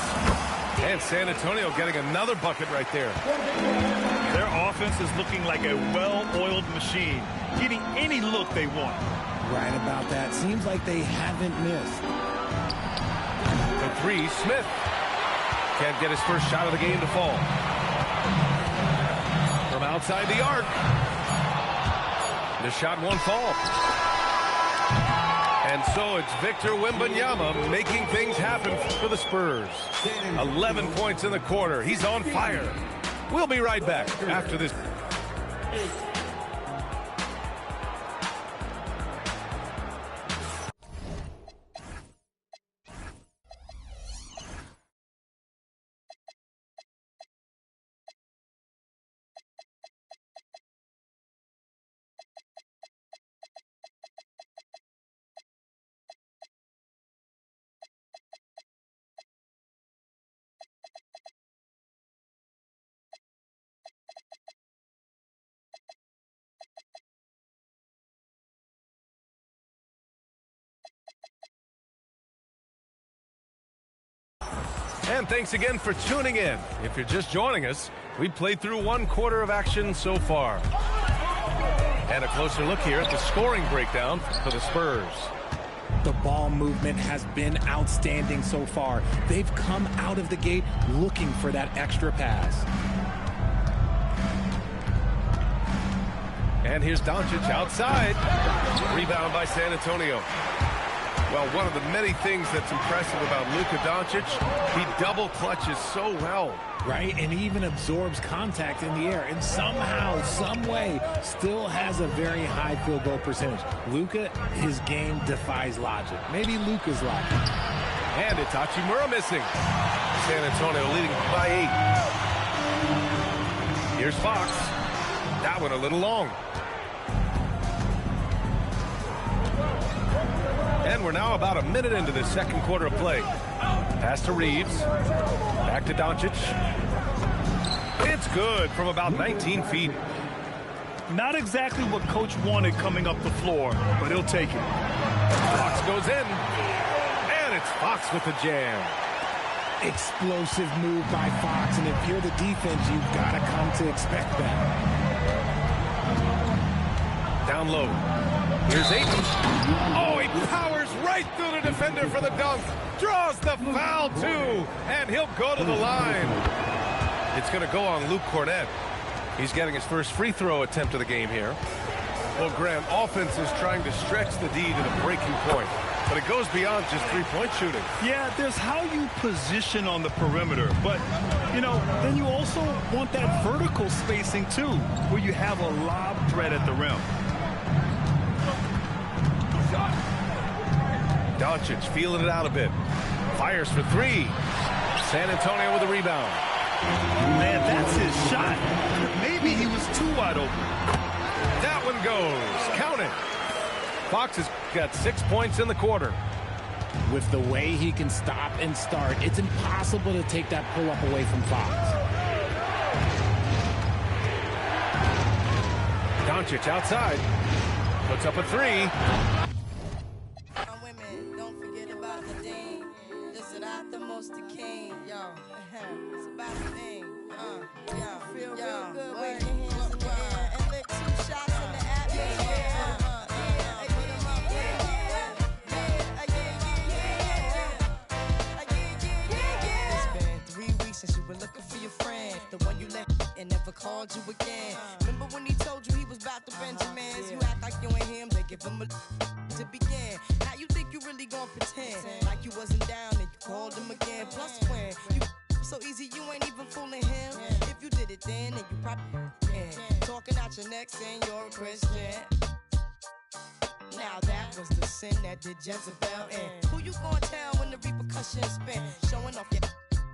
And San Antonio getting another bucket right there. Their offense is looking like a well-oiled machine, getting any look they want. Right about that. Seems like they haven't missed. The 3, Smith. Can't get his first shot of the game to fall. From outside the arc. The shot won't fall. And so it's Victor Wembanyama making things happen for the Spurs. 11 points in the quarter. He's on fire. We'll be right back after this. And thanks again for tuning in. If you're just joining us, we played through 1 quarter of action so far. And a closer look here at the scoring breakdown for the Spurs. The ball movement has been outstanding so far. They've come out of the gate looking for that extra pass. And here's Doncic outside. Rebound by San Antonio. Well, one of the many things that's impressive about Luka Doncic, he double clutches so well. Right, and he even absorbs contact in the air, and somehow, some way, still has a very high field goal percentage. Luka, his game defies logic. Maybe Luka's logic. And it's Hachimura missing. San Antonio leading by 8. Here's Fox. That one a little long. And we're now about a minute into the second quarter of play. Pass to Reeves. Back to Doncic. It's good from about 19 feet. Not exactly what Coach wanted coming up the floor, but he'll take it. Fox goes in. And it's Fox with the jam. Explosive move by Fox, and if you're the defense, you've got to come to expect that. Down low. Here's Ayton. Oh, he powers right through the defender for the dunk. Draws the foul, too. And he'll go to the line. It's going to go on Luke Cornett. He's getting his first free throw attempt of the game here. Well, Graham, offense is trying to stretch the D to the breaking point. But it goes beyond just three-point shooting. Yeah, there's how you position on the perimeter. But, you know, then you also want that vertical spacing, too, where you have a lob threat at the rim. Doncic feeling it out a bit. Fires for 3. San Antonio with a rebound. Man, that's his shot. Maybe he was too wide open. That one goes. Count it. Fox has got 6 points in the quarter. With the way he can stop and start, it's impossible to take that pull-up away from Fox. Doncic outside. Puts up a 3. Don't forget about the ding. This is not the most the king. Yo, it's about the thing. Feel real good. Wave your hands in the air and lick 2 shots in the atmosphere. Since you were looking for your friend, the one you left and never called you again. Remember when he told you he was about to Benjamins? You act like you ain't him, they give him a to begin. How you think you really gonna pretend like you wasn't down and you called him again? Plus when you so easy, you ain't even fooling him. If you did it then you probably can. Talking out your neck saying you're a Christian. Now that was the sin that did Jezebel in. Who you gonna tell when the repercussions spin? Showing off your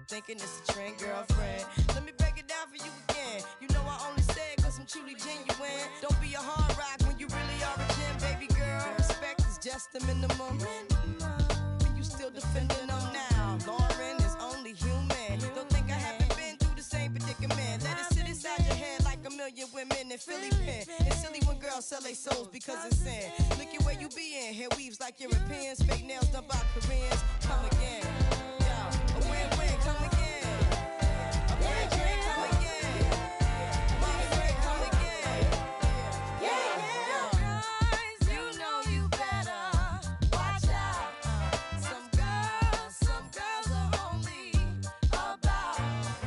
thinking it's a trend, girlfriend. Let me break it down for you again. You know I only say it cause I'm truly genuine. Don't be a hard rock when you really are a gem, baby girl. Respect is just the minimum. And you still defending them now. Lauren is only human. Don't think I haven't been through the same predicament. Let it sit inside your head like a million women in Philly pen. It's silly when girls sell their souls because it's sin. Look at where you be in. Hair weaves like Europeans. Fake nails done by Koreans. Come again. A win-win, come again. A win-win, come again. My friend, come again. Guys, you know you better watch out. Some girls are only about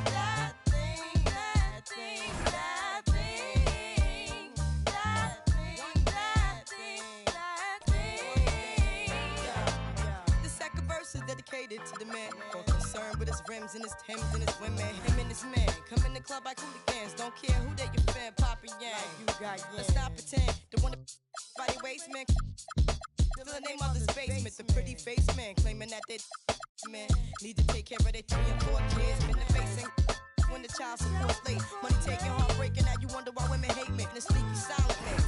that thing, that thing, that thing, that thing, that thing, that thing. The second verse is dedicated to the man. Concerned with his rims and his Timbs and his women. Him and his men come in the club like hooligans. Don't care who they your fan, Papa Yang. You got yeah. Let's not pretend the one by your waist, man. Still the name of this basement. The pretty face man claiming that they man need to take care of their 3 and 4 kids. Been the facing when the child support late. Money taking, heartbreaking. Now you wonder why women hate me. The sneaky silent man.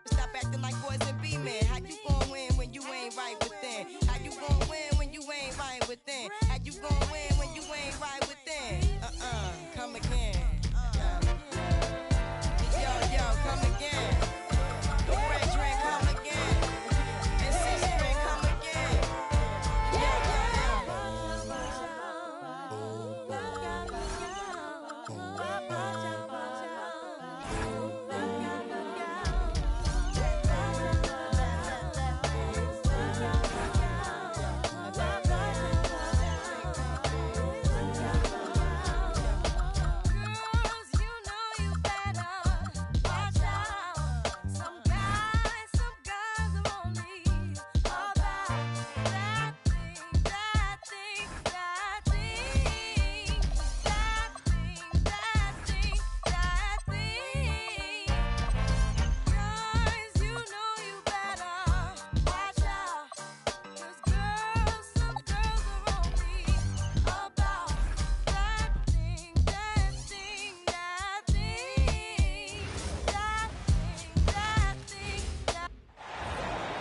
Stop acting like boys and be men. How you gon' win when you ain't right within? How you gon' win when you ain't right within? How you gon' win when you ain't right within? Come again. Yo, come again. The red drink, come again. And 6 drink, come again.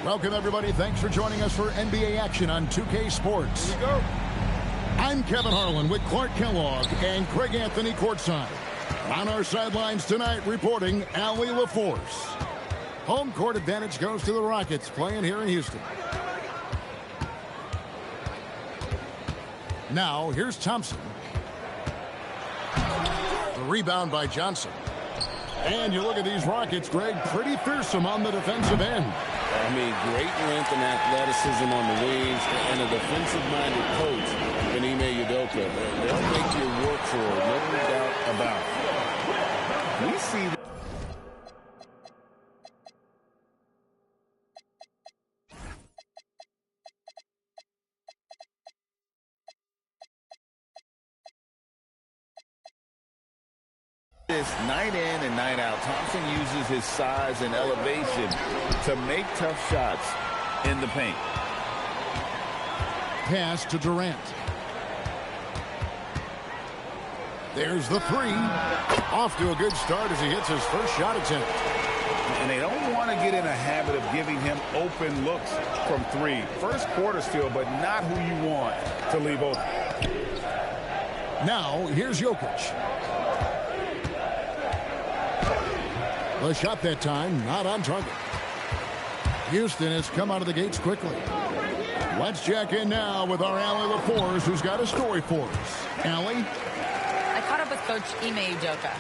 Welcome, everybody. Thanks for joining us for NBA action on 2K Sports. Here we go. I'm Kevin Harlan with Clark Kellogg and Craig Anthony courtside. On our sidelines tonight, reporting Allie LaForce. Home court advantage goes to the Rockets, playing here in Houston. Now, here's Thompson. The rebound by Johnson. And you look at these Rockets, Greg, pretty fearsome on the defensive end. I mean, great length and athleticism on the wings, and a defensive-minded coach, Ime Udoka. They'll make you work for it, no doubt about it. We see this night in and night out. Thompson uses his size and elevation to make tough shots in the paint. Pass to Durant. There's the three. Off to a good start as he hits his first shot attempt. And they don't want to get in a habit of giving him open looks from three. First quarter still, but not who you want to leave open. Now, here's Jokic. The shot that time, not on target. Houston has come out of the gates quickly. Let's check in now with our Allie LaForce, who's got a story for us. Allie? I caught up with Coach Ime Udoka.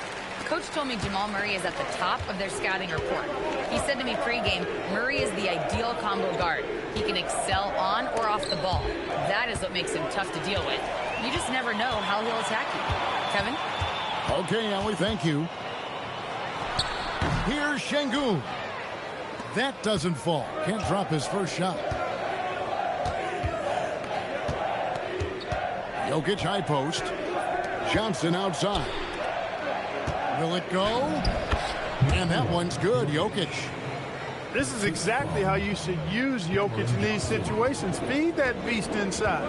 Coach told me Jamal Murray is at the top of their scouting report. He said to me pregame, Murray is the ideal combo guard. He can excel on or off the ball. That is what makes him tough to deal with. You just never know how he'll attack you. Kevin? Okay, Allie, thank you. Here's Şengün. That doesn't fall. Can't drop his first shot. Jokic high post. Johnson outside. Will it go? And that one's good, Jokic. This is exactly how you should use Jokic in these situations. Feed that beast inside.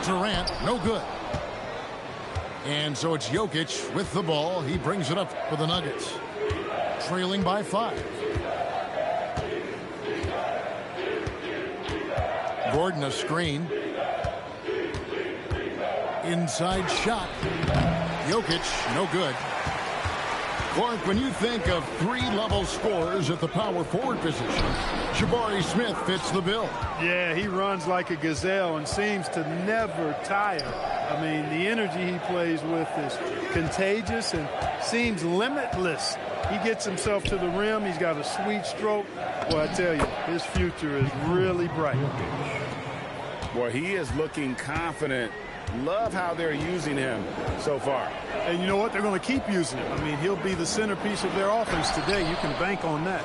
Durant, no good. And so it's Jokic with the ball. He brings it up for the Nuggets. Trailing by 5. Gordon a screen. Inside shot. Jokic, no good. Clark, when you think of three-level scorers at the power forward position, Jabari Smith fits the bill. Yeah, he runs like a gazelle and seems to never tire. I mean, the energy he plays with is contagious and seems limitless. He gets himself to the rim. He's got a sweet stroke. Well, I tell you, his future is really bright. Boy, he is looking confident. Love how they're using him so far. And you know what? They're going to keep using him. I mean, he'll be the centerpiece of their offense today. You can bank on that.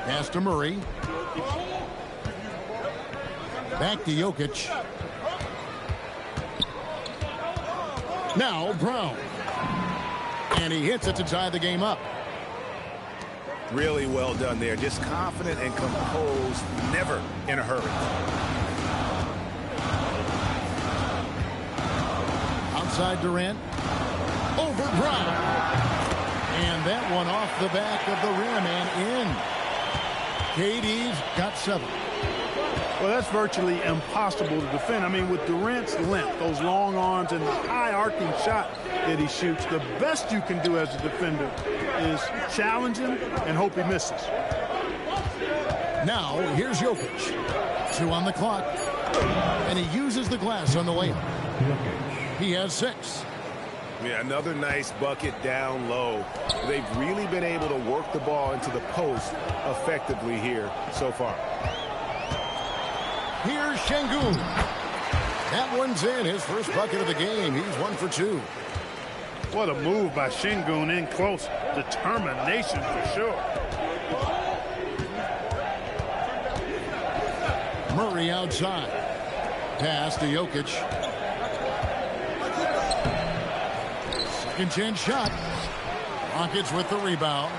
Pass to Murray. Back to Jokic. Now Brown. And he hits it to tie the game up. Really well done there. Just confident and composed, never in a hurry. Outside Durant. Over Brown. And that one off the back of the rim and in. KD's got 7. Well, that's virtually impossible to defend. I mean, with Durant's length, those long arms, and the high arcing shot that he shoots, the best you can do as a defender is challenge him and hope he misses. Now, here's Jokic. 2 on the clock. And he uses the glass on the layup. He has 6. Yeah, another nice bucket down low. They've really been able to work the ball into the post effectively here so far. Here's Şengün. That one's in. His first bucket of the game. He's 1 for 2. What a move by Şengün in close. Determination for sure. Murray outside. Pass to Jokic. Second chance shot. Rockets with the rebound.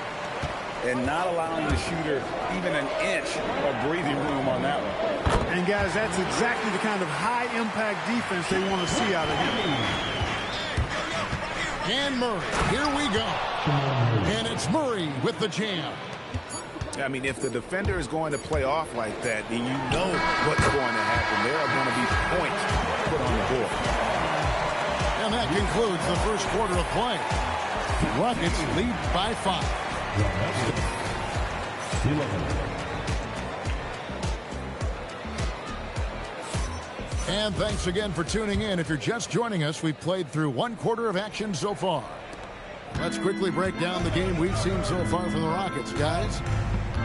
And not allowing the shooter even an inch of breathing room on that one. And guys, that's exactly the kind of high impact defense they want to see out of him. And Murray, here we go. And it's Murray with the jam. I mean, if the defender is going to play off like that, then you know what's going to happen. There are going to be points put on the board. And that concludes the first quarter of play. Rockets lead by 5. And thanks again for tuning in. If you're just joining us, we've played through 1 quarter of action so far. Let's quickly break down the game we've seen so far from the Rockets, guys.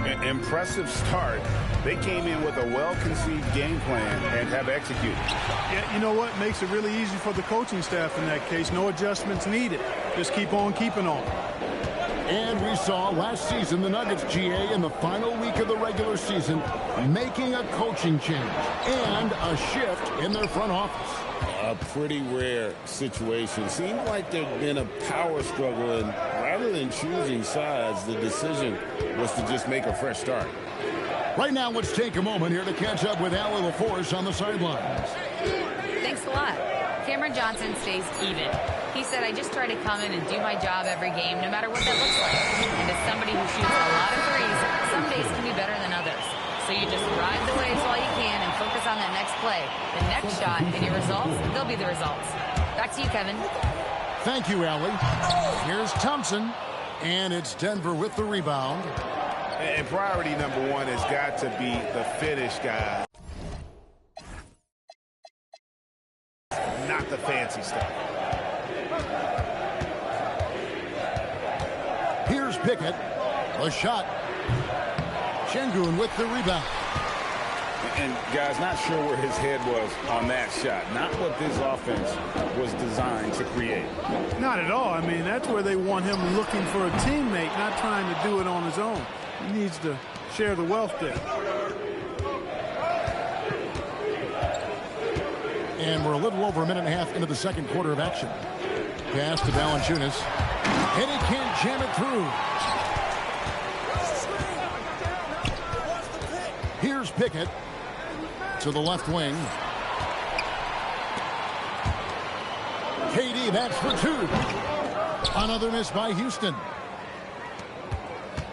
An impressive start. They came in with a well-conceived game plan and have executed. Yeah, you know what? Makes it really easy for the coaching staff in that case. No adjustments needed. Just keep on keeping on. And we saw last season the Nuggets, GA, in the final week of the regular season, making a coaching change and a shift in their front office. A pretty rare situation. Seemed like there'd been a power struggle, and rather than choosing sides, the decision was to just make a fresh start. Right now, let's take a moment here to catch up with Allie LaForce on the sidelines. Thanks a lot. Cameron Johnson stays even. He said, I just try to come in and do my job every game, no matter what that looks like. And as somebody who shoots a lot of threes, some days can be better than others. So you just ride the waves while you can and focus on that next play. The next shot and your results, they'll be the results. Back to you, Kevin. Thank you, Allie. Here's Thompson, and it's Denver with the rebound. And priority number 1 has got to be the finish, guy. Not the fancy stuff. Here's Pickett. A shot. Şengün with the rebound. And, guys, not sure where his head was on that shot. Not what this offense was designed to create. Not at all. I mean, that's where they want him looking for a teammate, not trying to do it on his own. He needs to share the wealth there. And we're a little over a minute and a half into the second quarter of action. Pass to Valanciunas. And he can't jam it through. Here's Pickett to the left wing. KD, that's for 2. Another miss by Houston.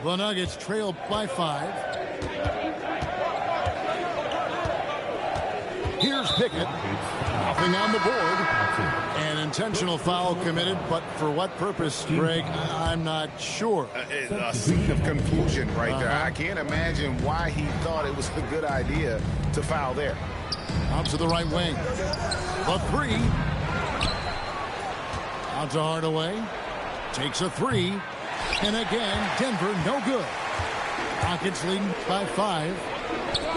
The Nuggets trail by 5. Here's Pickett. Nothing on the board. An intentional foul committed, but for what purpose, Greg? I'm not sure. A scene of confusion right there. I can't imagine why he thought it was a good idea to foul there. Out to the right wing. The 3. Out to Hardaway. Takes a 3. And again, Denver no good. Rockets leading by 5.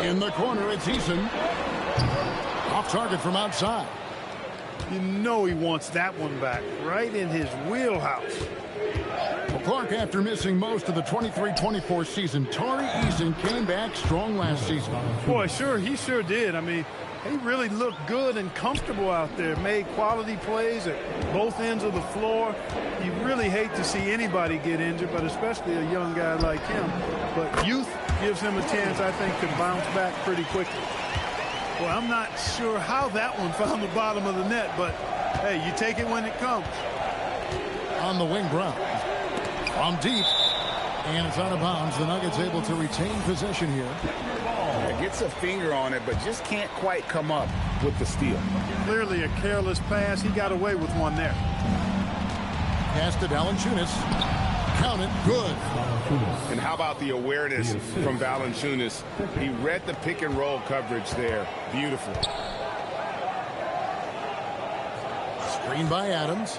In the corner, it's Eason. Off target from outside. You know he wants that one back, right in his wheelhouse. Well, Clark, after missing most of the 23-24 season, Tari Eason came back strong last season. Boy, he sure did. I mean, he really looked good and comfortable out there, made quality plays at both ends of the floor. You really hate to see anybody get injured, but especially a young guy like him. But youth gives him a chance, I think, to bounce back pretty quickly. Well, I'm not sure how that one found the bottom of the net, but, hey, you take it when it comes. On the wing, Brown. From deep. And it's out of bounds. The Nuggets able to retain possession here. Gets a finger on it, but just can't quite come up with the steal. Clearly a careless pass. He got away with one there. Pass to Valanciunas. Count it. Good. And how about the awareness from Valanciunas? He read the pick and roll coverage there. Beautiful. Screen by Adams.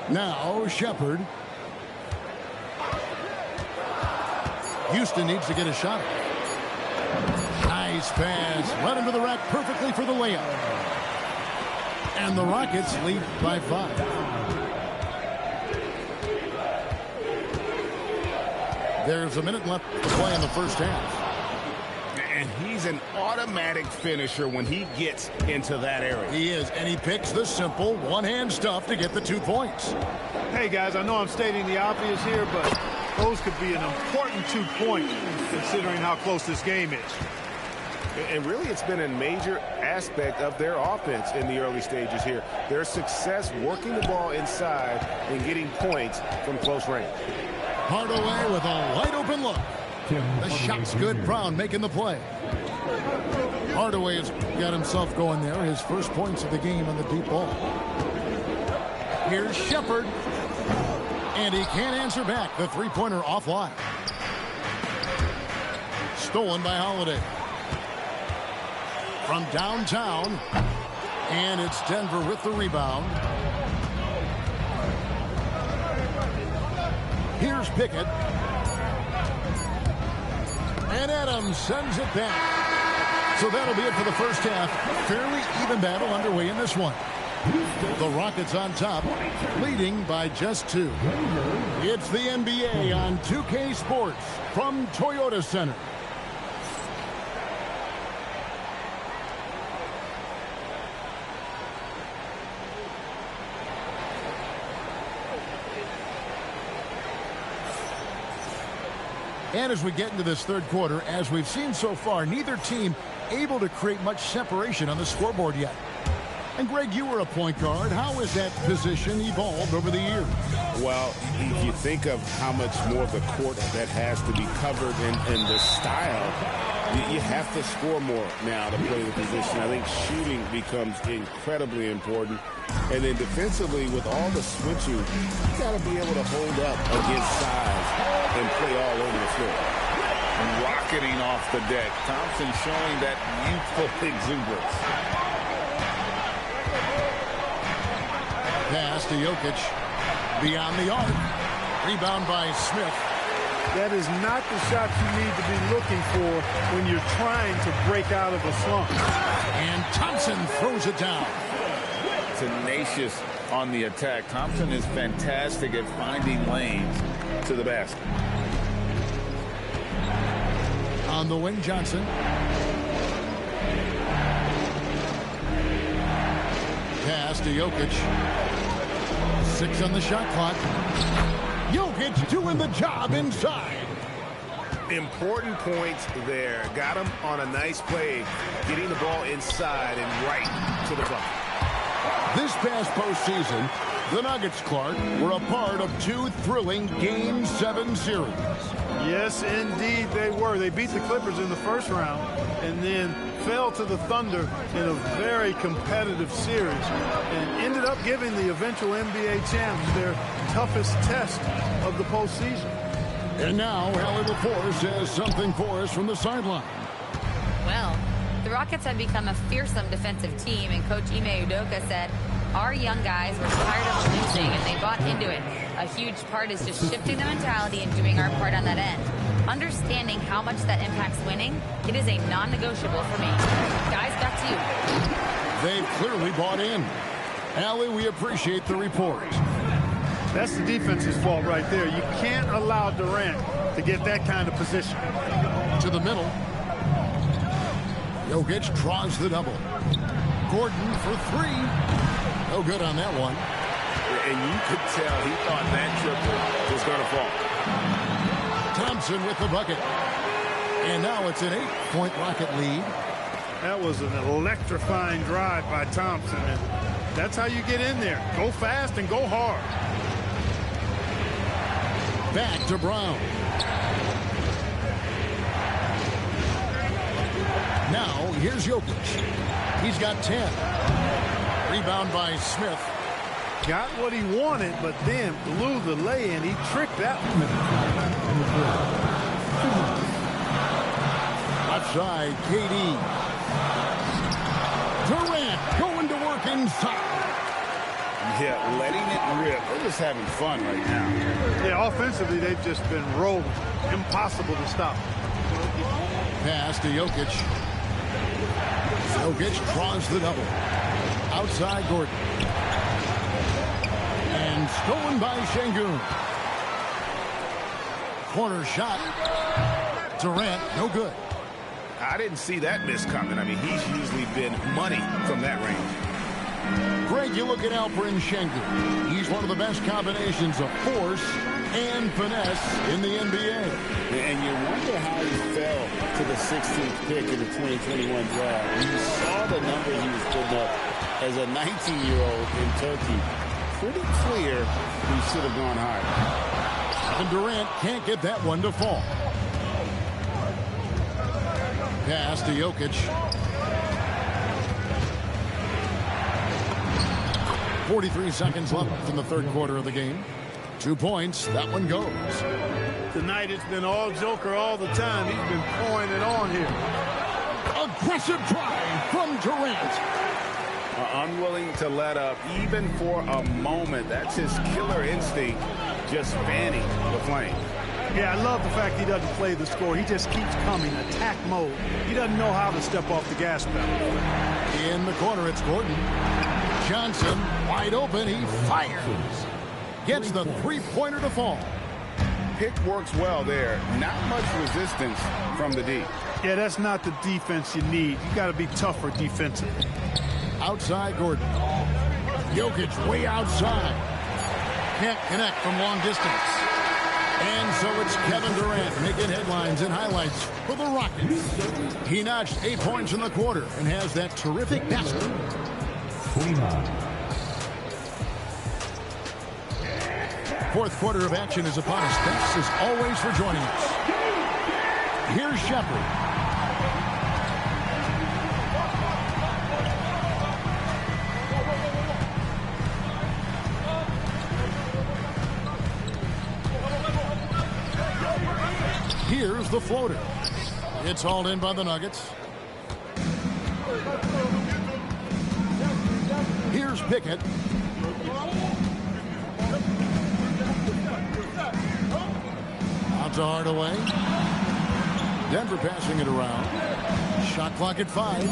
Now Shepherd. Houston needs to get a shot. Nice pass. Right into the rack perfectly for the layup. And the Rockets lead by 5. There's a minute left to play in the first half. And he's an automatic finisher when he gets into that area. He is, and he picks the simple one-hand stuff to get the 2 points. Hey, guys, I know I'm stating the obvious here, but those could be an important 2 points considering how close this game is. And really, it's been a major aspect of their offense in the early stages here. Their success working the ball inside and getting points from close range. Hardaway with a wide open look. The shot's good. Brown making the play. Hardaway has got himself going there. His first points of the game on the deep ball. Here's Shepherd. And he can't answer back. The three-pointer offline. Stolen by Holiday. From downtown. And it's Denver with the rebound. Here's Pickett. And Adams sends it back. So that'll be it for the first half. Fairly even battle underway in this one. The Rockets on top, leading by just 2. It's the NBA on 2K Sports from Toyota Center. And as we get into this third quarter, as we've seen so far, neither team able to create much separation on the scoreboard yet. And Greg, you were a point guard. How has that position evolved over the years? Well, if you think of how much more of the court that has to be covered and the style, you have to score more now to play the position. I think shooting becomes incredibly important. And then defensively, with all the switching, you got to be able to hold up against size and play all over the floor. Rocketing off the deck. Thompson showing that youthful exuberance. Pass to Jokic. Beyond the arc. Rebound by Smith. That is not the shot you need to be looking for when you're trying to break out of a slump. And Thompson throws it down. Tenacious on the attack. Thompson is fantastic at finding lanes to the basket. On the wing, Johnson. Pass to Jokic. 6 on the shot clock. Jokic doing the job inside. Important points there. Got him on a nice play, getting the ball inside and right to the bucket. This past postseason, the Nuggets, Clark, were a part of 2 thrilling Game 7 series. Yes, indeed they were. They beat the Clippers in the first round and then fell to the Thunder in a very competitive series and ended up giving the eventual NBA champs their toughest test of the postseason. And now, Allie LaForce has something for us from the sideline. Well, the Rockets have become a fearsome defensive team, and Coach Ime Udoka said, our young guys were tired of losing, and they bought into it. A huge part is just shifting the mentality and doing our part on that end. Understanding how much that impacts winning, it is a non-negotiable for me. Guys, back to you. They've clearly bought in. Allie, we appreciate the report. That's the defense's fault right there. You can't allow Durant to get that kind of position. To the middle. Jokic draws the double. Gordon for 3. No good on that one. And you could tell he thought that triple was going to fall. Thompson with the bucket. And now it's an 8-point Rocket lead. That was an electrifying drive by Thompson. And that's how you get in there. Go fast and go hard. Back to Brown. Now, here's Jokic. He's got 10. Rebound by Smith. Got what he wanted, but then blew the lay-in. He tricked that one. Left side, KD. Durant going to work inside. Yeah, letting it rip. They're just having fun right now. Yeah, offensively, they've just been rolling. Impossible to stop. Pass to Jokic. Jokic draws the double. Outside Gordon. And stolen by Şengün. Corner shot. Durant, no good. I didn't see that miss coming. I mean, he's usually been money from that range. Great take you look at Alperen Şengün. He's one of the best combinations of force and finesse in the NBA. And you wonder how he fell to the 16th pick in the 2021 draft. You saw the numbers he was putting up as a 19-year-old in Turkey. Pretty clear he should have gone higher. And Durant can't get that one to fall. Pass to Jokic. 43 seconds left in the third quarter of the game. 2 points. That one goes. Tonight it's been all Joker all the time. He's been pouring it on here. Aggressive drive from Durant. Unwilling to let up even for a moment. That's his killer instinct, just fanning the flame. Yeah, I love the fact he doesn't play the score. He just keeps coming, attack mode. He doesn't know how to step off the gas pedal. In the corner, it's Gordon. Johnson, wide open, he fires. Gets the three-pointer to fall. Pick works well there. Not much resistance from the D. Yeah, that's not the defense you need. You got to be tougher defensively. Outside Gordon. Jokic way outside. Can't connect from long distance. And so it's Kevin Durant making headlines and highlights for the Rockets. He notched 8 points in the quarter and has that terrific basket. Fourth quarter of action is upon us. Thanks as always for joining us. Here's Shepherd. Here's the floater. It's hauled in by the Nuggets. Here's Pickett. Out to Hardaway. Denver passing it around. Shot clock at 5.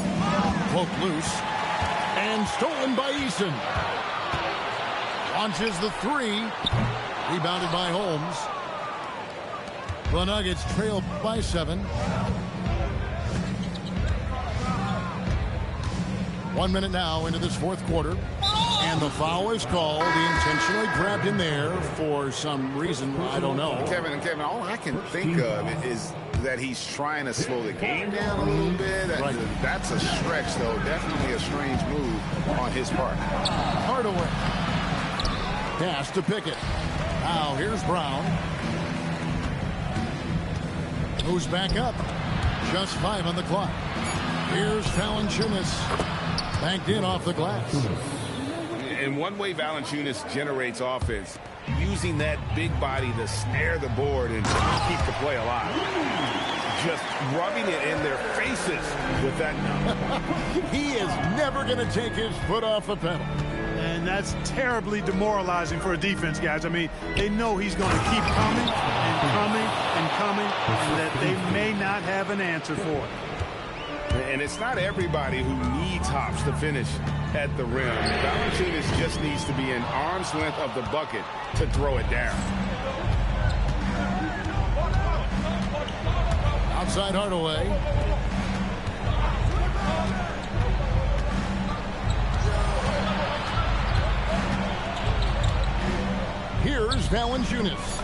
Poked loose. And stolen by Eason. Launches the 3. Rebounded by Holmes. The Nuggets trail by 7. 1 minute now into this fourth quarter. And the foul is called. He intentionally grabbed in there for some reason. I don't know. Kevin, all I can think of is that he's trying to slow the game down a little bit. Right. That's a stretch, though. Definitely a strange move on his part. Hardaway. Pass to Pickett. Now here's Brown. Who's back up? Just 5 on the clock. Here's Valanciunas. Banked in off the glass. And one way Valanciunas generates offense, using that big body to snare the board and keep the play alive. Just rubbing it in their faces with that number. He is never going to take his foot off the pedal. And that's terribly demoralizing for a defense, guys. I mean, they know he's going to keep coming and coming and coming, and that they may not have an answer for it. And it's not everybody who needs hops to finish at the rim. Valanciunas just needs to be an arm's length of the bucket to throw it down. Outside Hardaway. Here's Valanciunas.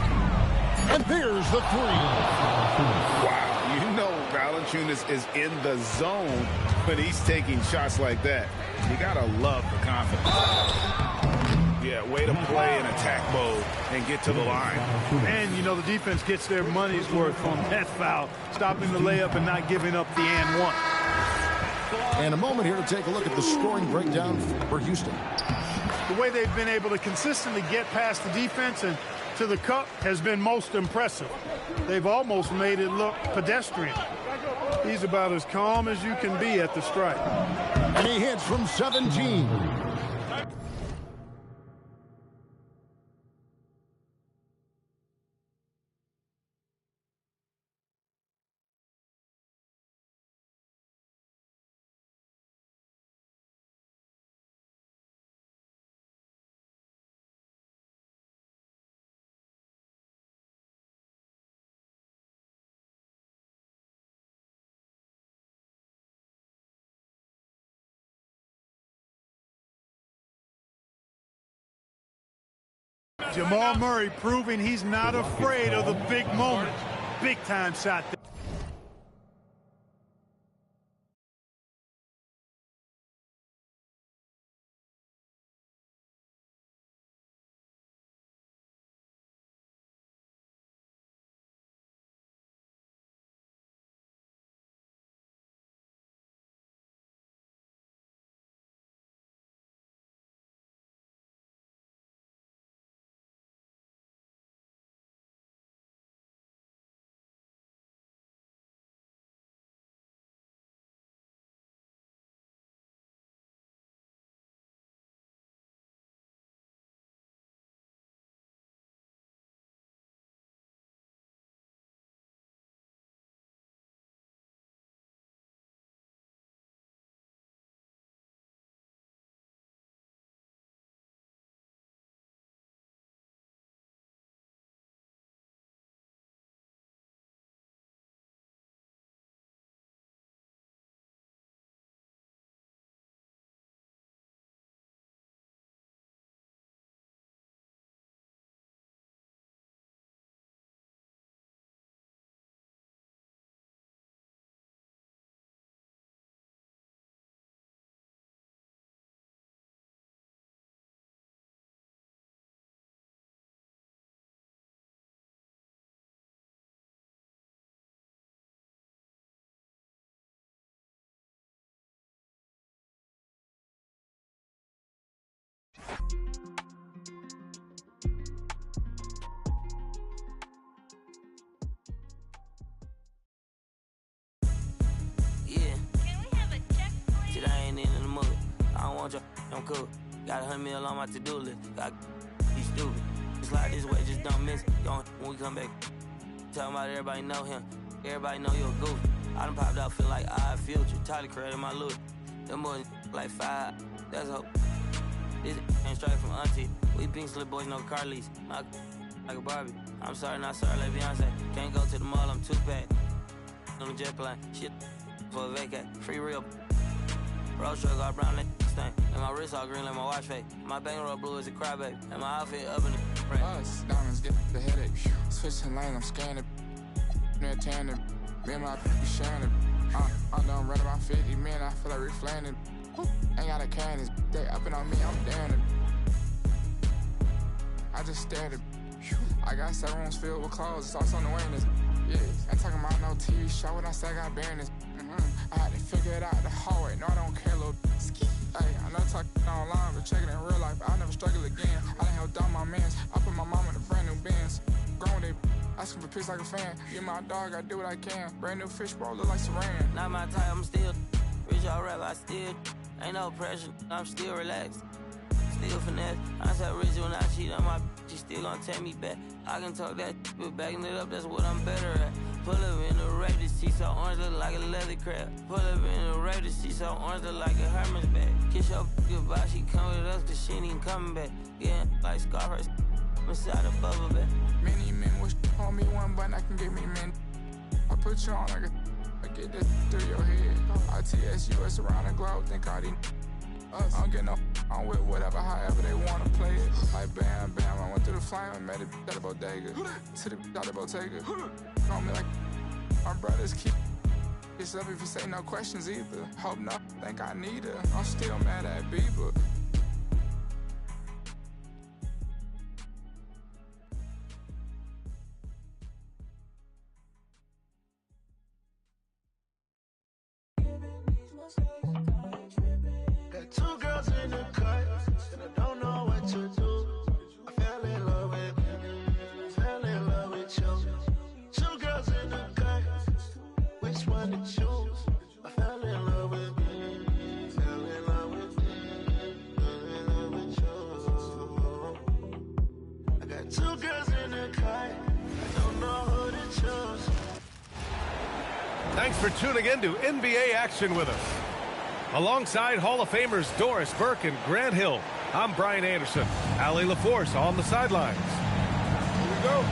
And there's the 3. Wow. You know Valanciunas is in the zone when he's taking shots like that. You got to love the confidence. Yeah, way to play in attack mode and get to the line. And, you know, the defense gets their money's worth on that foul, stopping the layup and not giving up the and one. And a moment here to take a look at the scoring breakdown for Houston. The way they've been able to consistently get past the defense and to the cup has been most impressive. They've almost made it look pedestrian. He's about as calm as you can be at the stripe. And he hits from 17. Jamal Murray proving he's not afraid of the big moment. Big-time shot there. I'm cool. Got 100 mil on my to-do list. Got be stupid. It's like this way, just don't miss it. Don't when we come back. Talking about everybody know him. Everybody know you're a goof. I done popped out, feel like I future. Tyler created my look. Them boys like 5. That's hope. This ain't straight from auntie. We pink slip boys, no car lease. Like a Barbie. I'm sorry, not sorry, like Beyonce. Can't go to the mall, I'm too packed. On the jet plane. Shit for a vacate. Free real. Road truck all brown, that thing. And my wrist all green like my watch fake. My bankroll blue as a crybaby. And my outfit up in the frame. Us, diamonds get the headache. Switching lanes, I'm scanning. Near tanning. Me and my people sharing it. I'm done running my 50 men, I feel like reflaning. Ain't got a can, they upping on me, I'm daring it. I just stared at. I got 7 rooms filled with clothes, it's also on the witness. Yeah, ain't talking about no TV show when I say I got bareness. I had to figure it out the hard way. No, I don't care, little ski. Hey, I know talking online, but checking in real life. I'll never struggle again. I done held down my mans. I put my mom in a brand new Benz. Grown they asking for pics like a fan. You my dog, I do what I can. Brand new fish bowl, look like Saran. Not my type, I'm still rich, all rap, I still ain't no pressure. I'm still relaxed, still finesse. I said rich when I cheat on my bitch, she still gon' take me back. I can talk that, but backing it up, that's what I'm better at. Pull up in the rape, the seat so orange look like a leather crab. Pull up in the rape, the seat so orange look like a Hermes bag. Kiss your goodbye, she come with us cause she ain't even coming back. Yeah, like Scarface, inside a bubble back. Many men wish on me one button, I can get me men. I put you on like a I get this through your head. ITS around the globe, think all these I don't get no on with whatever, however they wanna play it. Like bam, bam, I went through the flame and met it at the bodega. To the out the Bottega. On me like my brothers keep this up if you say no questions either. Hope not, think I need her. I'm still mad at Bieber. Got 2 girls in the cut, and I don't know what to do. I fell in love with you. 2 girls in the cut, which one to choose? I fell in love with you. Fell in love with you. Fell in love with you. I got 2 girls in the cut, I don't know who to choose. Thanks for tuning in to NBA action with us. Alongside Hall of Famers Doris Burke and Grant Hill, I'm Brian Anderson. Allie LaForce on the sidelines. Here we go.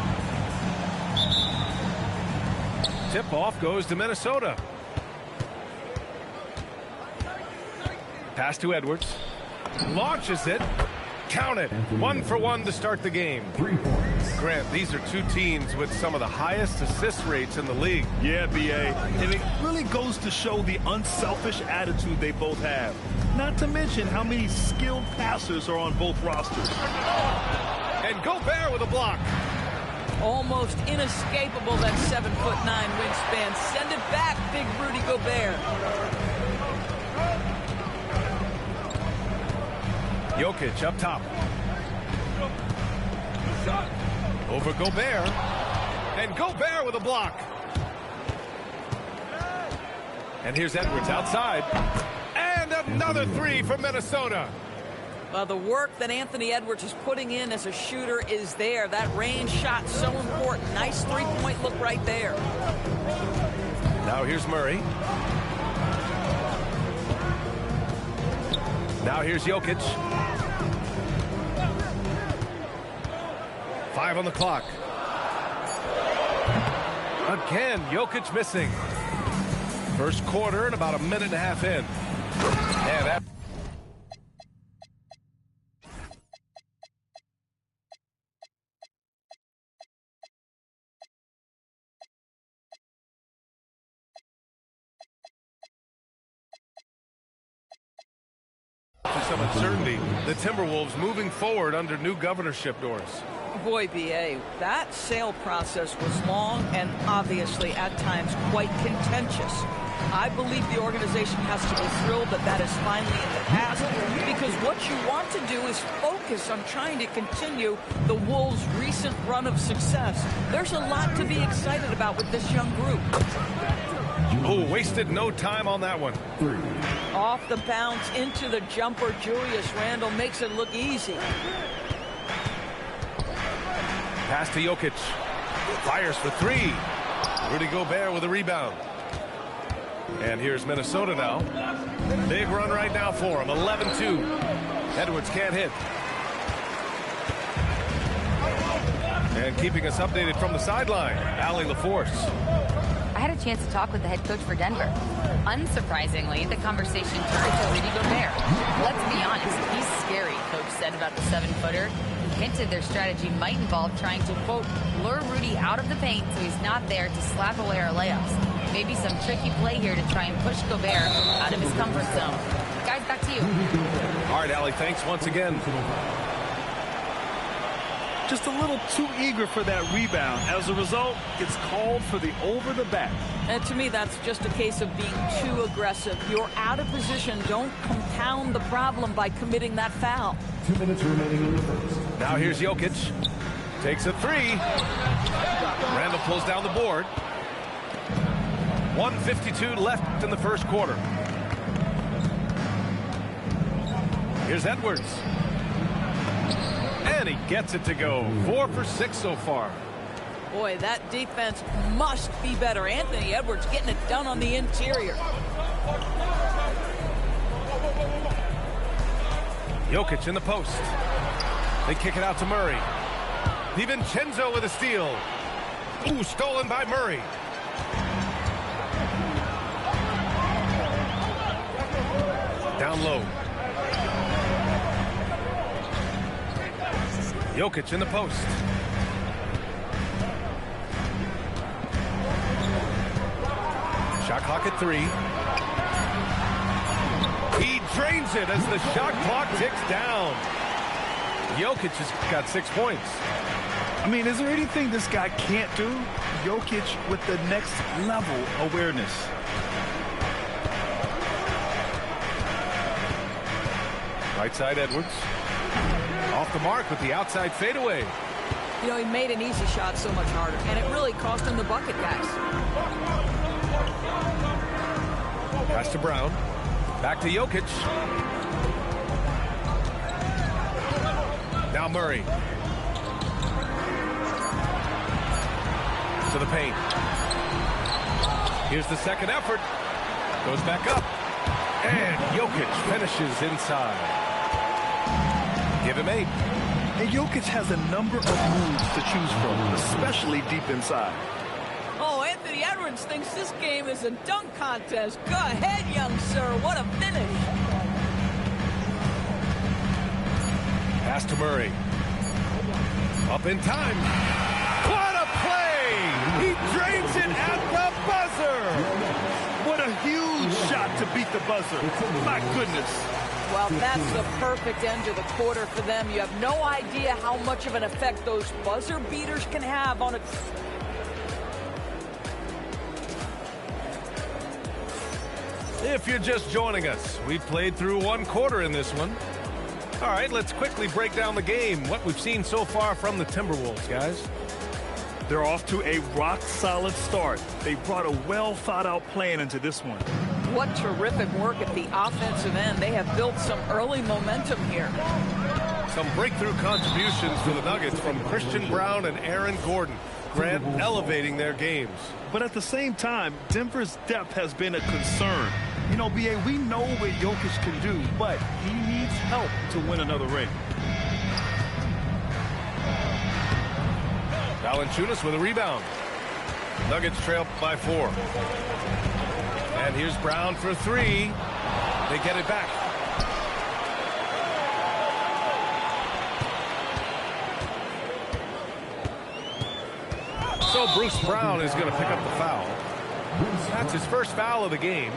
Tip-off goes to Minnesota. Pass to Edwards. Launches it. Count it. 1 for 1 to start the game. 3 points. Grant, these are two teams with some of the highest assist rates in the league. Yeah, B.A. And it really goes to show the unselfish attitude they both have. Not to mention how many skilled passers are on both rosters. And Gobert with a block. Almost inescapable, that 7'9" wingspan. Send it back, big Rudy Gobert. Jokic up top. Over Gobert. And Gobert with a block. And here's Edwards outside. And another three from Minnesota. Well, the work that Anthony Edwards is putting in as a shooter is there. That range shot so important. Nice three-point look right there. Now here's Murray. Now here's Jokic. 5 on the clock. Again, Jokic missing. First quarter and about a minute and a half in. And that. Some uncertainty. The Timberwolves moving forward under new governorship doors. Boy, B.A., that sale process was long and obviously at times quite contentious. I believe the organization has to be thrilled that that is finally in the past, because what you want to do is focus on trying to continue the Wolves' recent run of success. There's a lot to be excited about with this young group. Oh, wasted no time on that one. Off the bounce into the jumper, Julius Randle makes it look easy. Pass to Jokic. Fires for three. Rudy Gobert with a rebound. And here's Minnesota now. Big run right now for him. 11-2. Edwards can't hit. And keeping us updated from the sideline, Allie LaForce. I had a chance to talk with the head coach for Denver. Unsurprisingly, the conversation turned to Rudy Gobert. Let's be honest, he's scary, Coach said about the 7-footer. He hinted their strategy might involve trying to, quote, lure Rudy out of the paint so he's not there to slap away our layups. Maybe some tricky play here to try and push Gobert out of his comfort zone. Guys, back to you. All right, Allie, thanks once again. Just a little too eager for that rebound. As a result, it's called for the over the back. And to me, that's just a case of being too aggressive. You're out of position. Don't compound the problem by committing that foul. 2 minutes remaining in the first. Now here's Jokic. Takes a three. Randle pulls down the board. 1:52 left in the first quarter. Here's Edwards. And he gets it to go. 4 for 6 so far. Boy, that defense must be better. Anthony Edwards getting it done on the interior. Jokic in the post. They kick it out to Murray. DiVincenzo with a steal. Ooh, stolen by Murray. Down low. Jokic in the post. Shot clock at 3. He drains it as the shot clock ticks down. Jokic has got 6 points. I mean, is there anything this guy can't do? Jokic with the next level awareness. Right side Edwards. Off the mark with the outside fadeaway. You know, he made an easy shot so much harder, and it really cost him the bucket, guys. Pass to Brown. Back to Jokic. Now Murray. To the paint. Here's the second effort. Goes back up. And Jokic finishes inside. Give him 8. And Jokic has a number of moves to choose from, especially deep inside. Oh, Anthony Edwards thinks this game is a dunk contest. Go ahead, young sir. What a finish. Pass to Murray. Up in time. What a play! He drains it at the buzzer! What a huge shot to beat the buzzer. My goodness. Well, that's the perfect end to the quarter for them. You have no idea how much of an effect those buzzer beaters can have on a... If you're just joining us, we've played through one quarter in this one. All right, let's quickly break down the game, what we've seen so far from the Timberwolves, guys. They're off to a rock-solid start. They brought a well-thought-out plan into this one. What terrific work at the offensive end. They have built some early momentum here. Some breakthrough contributions for the Nuggets from Christian Brown and Aaron Gordon. Grant elevating their games. But at the same time, Denver's depth has been a concern. You know, B.A., we know what Jokic can do, but he needs help to win another ring. Valanciunas with a rebound. Nuggets trail by 4. And here's Brown for 3. They get it back. So Bruce Brown is going to pick up the foul. That's his first foul of the game.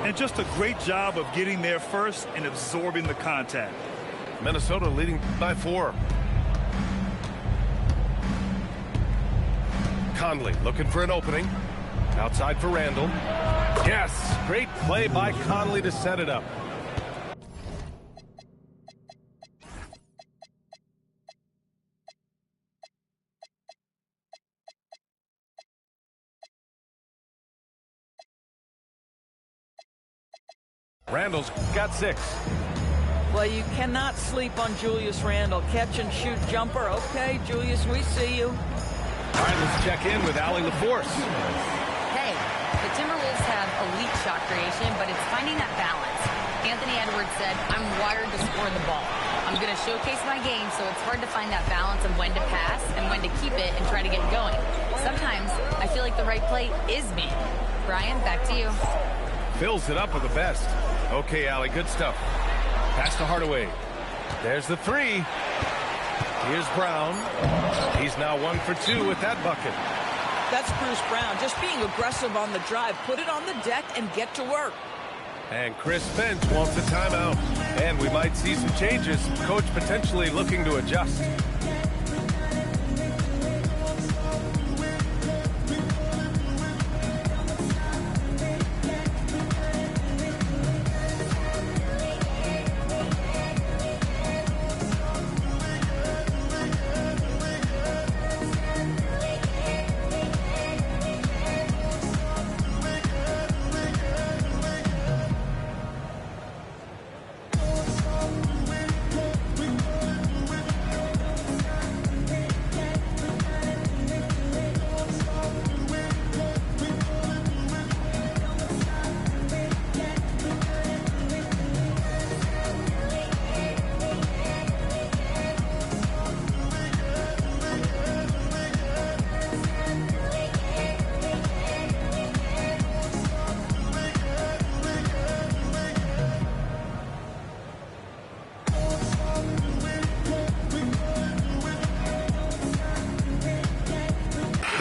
And just a great job of getting there first and absorbing the contact. Minnesota leading by 4. Conley looking for an opening. Outside for Randall. Yes, great play by Conley to set it up. Randall's got 6. Well, you cannot sleep on Julius Randle. Catch and shoot jumper. Okay, Julius, we see you. All right, let's check in with Allie LaForce. Hey, the Timberwolves have elite shot creation, but it's finding that balance. Anthony Edwards said, I'm wired to score the ball. I'm going to showcase my game, so it's hard to find that balance of when to pass and when to keep it and try to get going. Sometimes I feel like the right play is me. Brian, back to you. Fills it up with the best. Okay, Allie, good stuff. Pass to Hardaway. There's the 3. Here's Brown. He's now 1 for 2 with that bucket. That's Bruce Brown, just being aggressive on the drive. Put it on the deck and get to work. And Chris Finch wants a timeout. And we might see some changes. Coach potentially looking to adjust.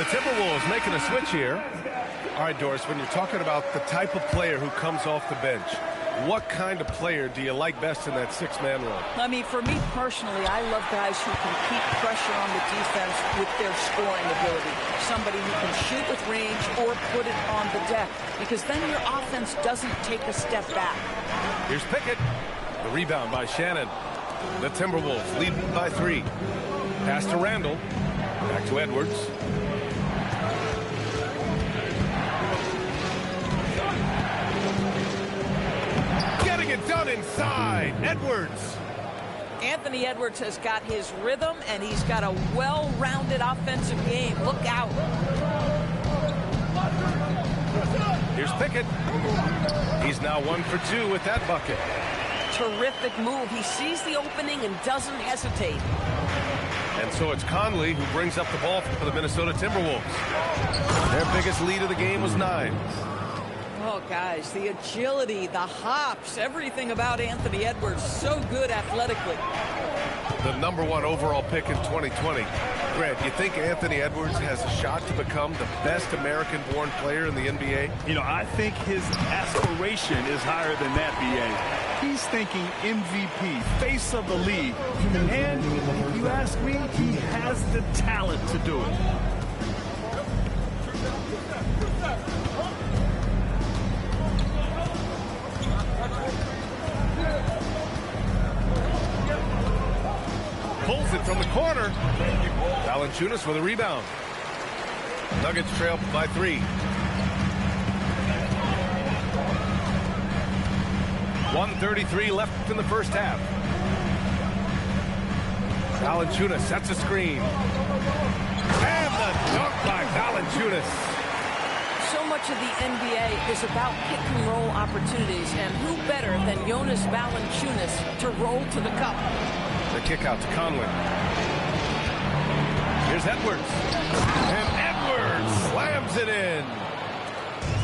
Timberwolves making a switch here. All right, Doris, when you're talking about the type of player who comes off the bench, what kind of player do you like best in that 6-man role? I mean, for me personally, I love guys who can keep pressure on the defense with their scoring ability. Somebody who can shoot with range or put it on the deck, because then your offense doesn't take a step back. Here's Pickett. The rebound by Shannon. The Timberwolves lead by 3. Pass to Randall. Back to Edwards. Done inside. Edwards. Anthony Edwards has got his rhythm, and he's got a well-rounded offensive game. Look out. Here's Pickett. He's now 1 for 2 with that bucket. Terrific move. He sees the opening and doesn't hesitate. And so it's Conley who brings up the ball for the Minnesota Timberwolves. Their biggest lead of the game was 9. Oh, guys, the agility, the hops, everything about Anthony Edwards, so good athletically. The #1 overall pick in 2020. Grant, you think Anthony Edwards has a shot to become the best American-born player in the NBA? You know, I think his aspiration is higher than that, B.A. He's thinking MVP, face of the league. And if you ask me, he has the talent to do it. Pulls it from the corner. Valanciunas with a rebound. Nuggets trail by 3. 1:33 left in the first half. Valanciunas sets a screen. And the dunk by Valanciunas. So much of the NBA is about pick-and-roll opportunities, and who better than Jonas Valanciunas to roll to the cup? The kick out to Conley. Here's Edwards. And Edwards slams it in.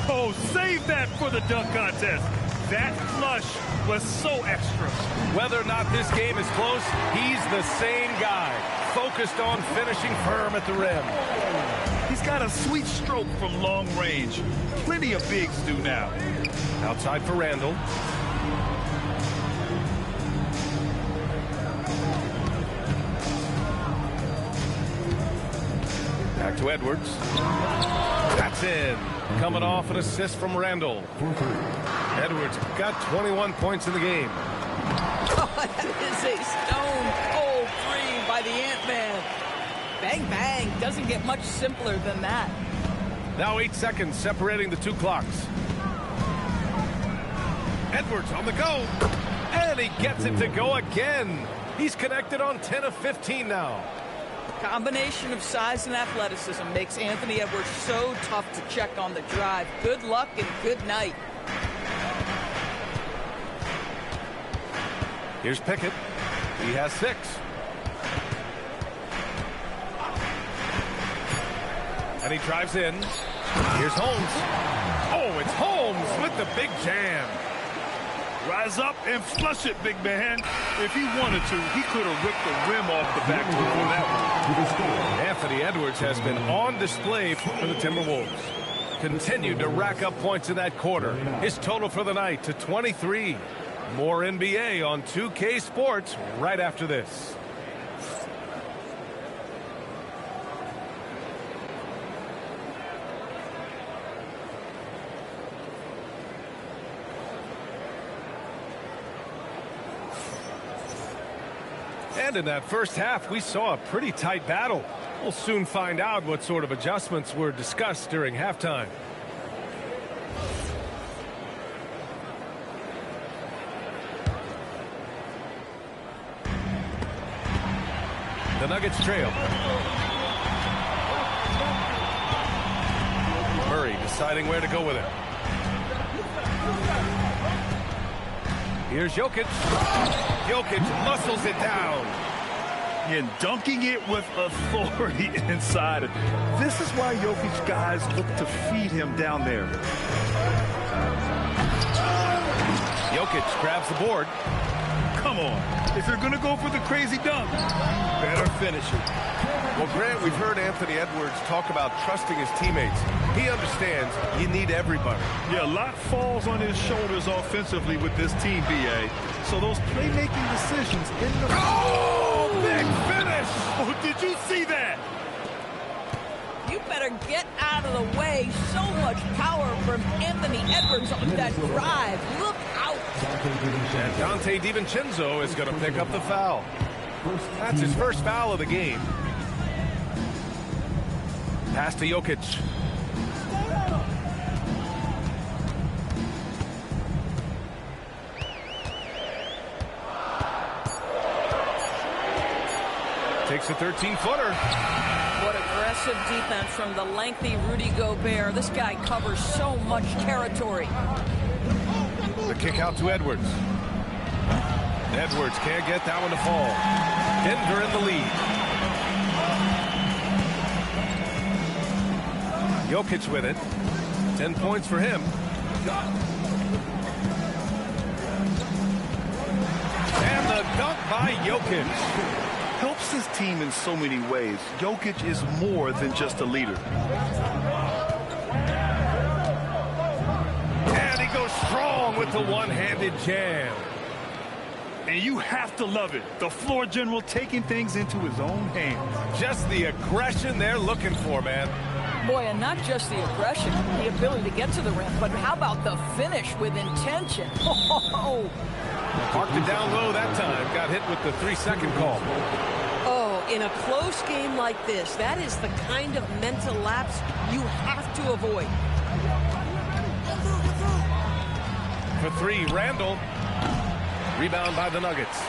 Oh, save that for the dunk contest. That flush was so extra. Whether or not this game is close, he's the same guy, focused on finishing firm at the rim. He's got a sweet stroke from long range. Plenty of bigs do now. Outside for Randall. Back to Edwards. That's in. Coming off an assist from Randall. Edwards got 21 points in the game. Oh, that is a stone-cold three by the Ant-Man. Bang, bang. Doesn't get much simpler than that. Now 8 seconds separating the two clocks. Edwards on the go. And he gets it to go again. He's connected on 10 of 15 now. Combination of size and athleticism makes Anthony Edwards so tough to check on the drive. Good luck and good night. Here's Pickett. He has 6. And he drives in. Here's Holmes. Oh, it's Holmes with the big jam. Rise up and flush it, big man. If he wanted to, he could have ripped the rim off the backboard for that one. Anthony Edwards has been on display for the Timberwolves. Continued to rack up points in that quarter. His total for the night to 23. More NBA on 2K Sports right after this. And in that first half, we saw a pretty tight battle. We'll soon find out what sort of adjustments were discussed during halftime. The Nuggets trail. Murray deciding where to go with it. Here's Jokic. Jokic muscles it down. And dunking it with authority inside. This is why Jokic guys look to feed him down there. Jokic grabs the board. Come on. If you're going to go for the crazy dunk, better finish it. Well, Grant, we've heard Anthony Edwards talk about trusting his teammates. He understands you need everybody. Yeah, a lot falls on his shoulders offensively with this team, B.A. So those playmaking decisions in the... Oh, big finish! Oh, did you see that? You better get out of the way. So much power from Anthony Edwards on that drive. Look out. And Dante DiVincenzo is going to pick up the foul. That's his first foul of the game. Pass to Jokic. Takes a 13-footer. What aggressive defense from the lengthy Rudy Gobert. This guy covers so much territory. The kick out to Edwards. Edwards can't get that one to fall. Denver in the lead. Jokic with it. 10 points for him. And the dunk by Jokic. Helps his team in so many ways. Jokic is more than just a leader. And he goes strong with the one-handed jam. And you have to love it. The floor general taking things into his own hands. Just the aggression they're looking for, man. Boy, and not just the aggression, the ability to get to the rim, but how about the finish with intention? Oh, Marked it down low that time. Got hit with the 3-second call. Oh, in a close game like this, that is the kind of mental lapse you have to avoid. For three, Randall. Rebound by the Nuggets.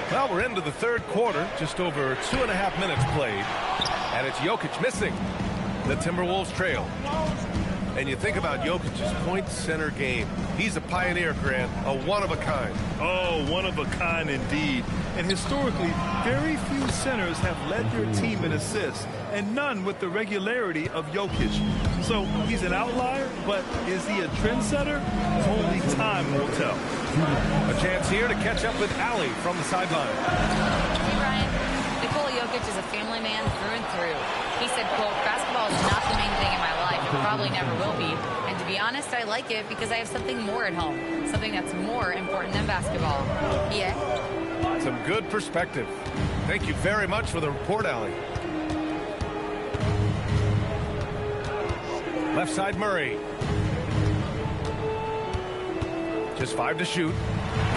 Well, we're into the third quarter. Just over 2.5 minutes played. And it's Jokic missing. The Timberwolves trail. And you think about Jokic's point center game. He's a pioneer, Grant. A one-of-a-kind. Oh, one of a kind indeed. And historically, very few centers have led their team in assists, and none with the regularity of Jokic. So he's an outlier, but is he a trendsetter? Only time will tell. A chance here to catch up with Allie from the sideline. Hey, Ryan. Nikola Jokic is a family man through and through. He said, quote, basketball is not the main thing in my life. It probably never will be. And to be honest, I like it because I have something more at home. Something that's more important than basketball. Yeah. Some good perspective. Thank you very much for the report, Allie. Left side, Murray. Just 5 to shoot.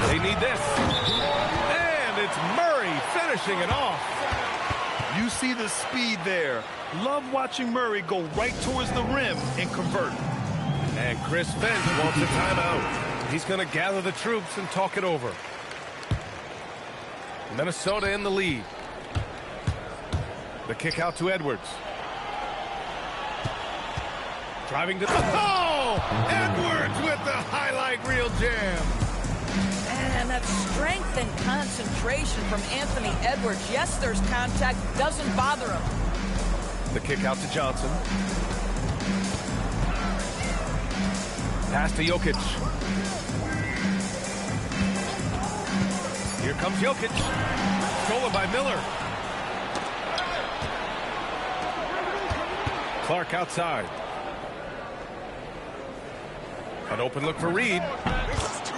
They need this. And it's Murray finishing it off. You see the speed there. Love watching Murray go right towards the rim and convert. And Chris Finch wants a timeout. He's going to gather the troops and talk it over. Minnesota in the lead. The kick out to Edwards. Driving to the... Oh! Edwards with the highlight reel jam. and that strength and concentration from Anthony Edwards. Yes, there's contact. Doesn't bother him. The kick out to Johnson. Pass to Jokic. Here comes Jokic. Stolen by Miller. Clark outside. An open look for Reed.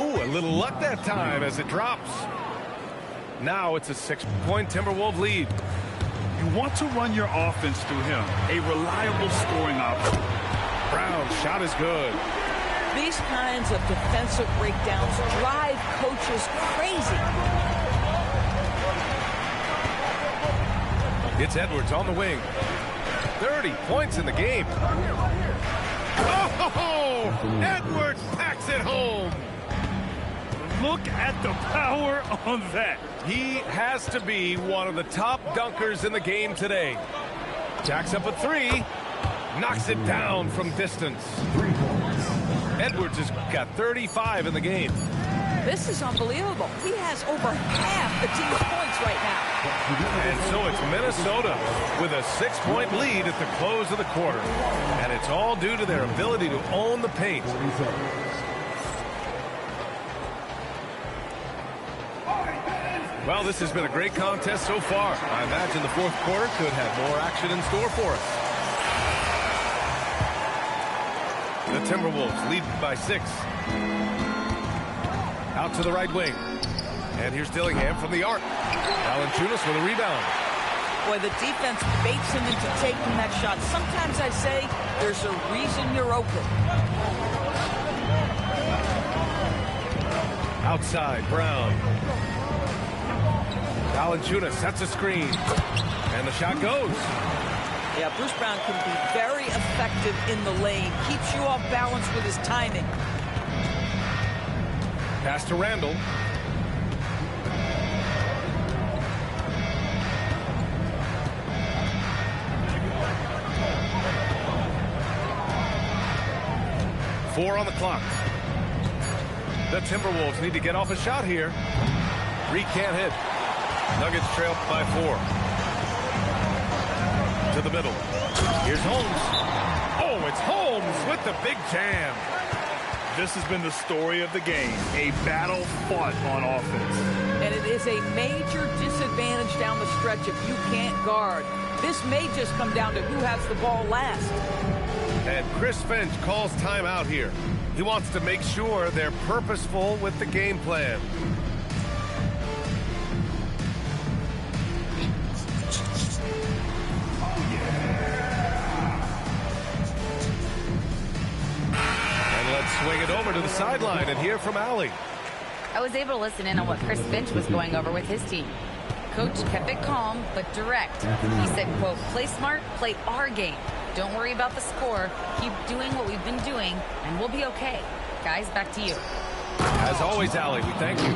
Ooh, a little luck that time as it drops. Now it's a 6-point Timberwolves lead. You want to run your offense through him. A reliable scoring option. Brown shot is good. These kinds of defensive breakdowns drive coaches crazy. It's Edwards on the wing. 30 points in the game. Oh, Edwards packs it home. Look at the power on that. He has to be one of the top dunkers in the game today. Jacks up a three. Knocks it down from distance. Edwards has got 35 in the game. This is unbelievable. He has over half the team's points right now. And so it's Minnesota with a 6-point lead at the close of the quarter. And it's all due to their ability to own the paint. Well, this has been a great contest so far. I imagine the fourth quarter could have more action in store for us. The Timberwolves lead by 6. Out to the right wing. And here's Dillingham from the arc. Valanciunas with a rebound. Boy, the defense baits him into taking that shot. Sometimes I say there's a reason you're open. Outside, Brown. Valanciunas sets a screen. And the shot goes. Yeah, Bruce Brown can be very effective in the lane. Keeps you off balance with his timing. Pass to Randall. Four on the clock. The Timberwolves need to get off a shot here. Reed can't hit. Nuggets trail by 4. To the middle. Here's Holmes. Oh, it's Holmes with the big jam. This has been the story of the game, a battle fought on offense. And it is a major disadvantage down the stretch if you can't guard. This may just come down to who has the ball last. And Chris Finch calls timeout here. He wants to make sure they're purposeful with the game plan. Swing it over to the sideline and hear from Allie. I was able to listen in on what Chris Finch was going over with his team. Coach kept it calm but direct. He said, quote, play smart, play our game. Don't worry about the score. Keep doing what we've been doing, and we'll be okay. Guys, back to you. As always, Allie, we thank you.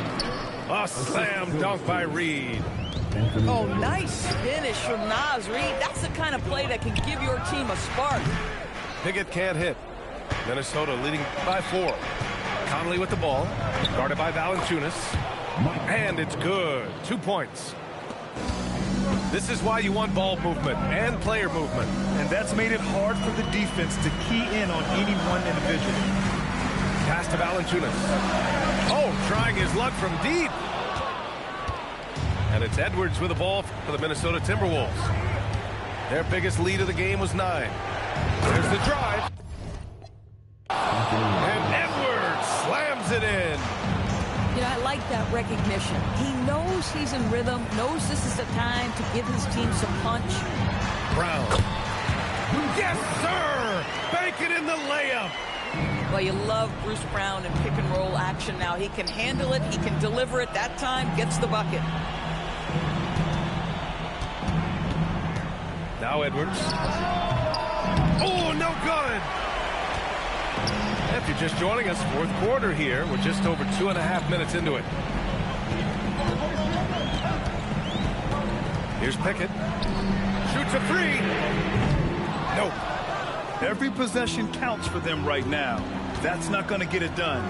A slam dunk by Reed. Oh, nice finish from Naz Reid. That's the kind of play that can give your team a spark. Pickett can't hit. Minnesota leading by 4. Conley with the ball, guarded by Valanciunas, and it's good. 2 points. This is why you want ball movement and player movement. And that's made it hard for the defense to key in on any one individual. Pass to Valanciunas. Oh, trying his luck from deep. And it's Edwards with the ball for the Minnesota Timberwolves. Their biggest lead of the game was 9. There's the drive. And Edwards slams it in. You know, I like that recognition. He knows he's in rhythm, knows this is the time to give his team some punch. Brown. Yes, sir! Bank it in the layup. Well, you love Bruce Brown in pick and roll action now. He can handle it. He can deliver it that time, gets the bucket. Now Edwards. Oh, no good. If you're just joining us, fourth quarter here. We're just over 2.5 minutes into it. Here's Pickett. Shoots a 3. Nope. Every possession counts for them right now. That's not going to get it done.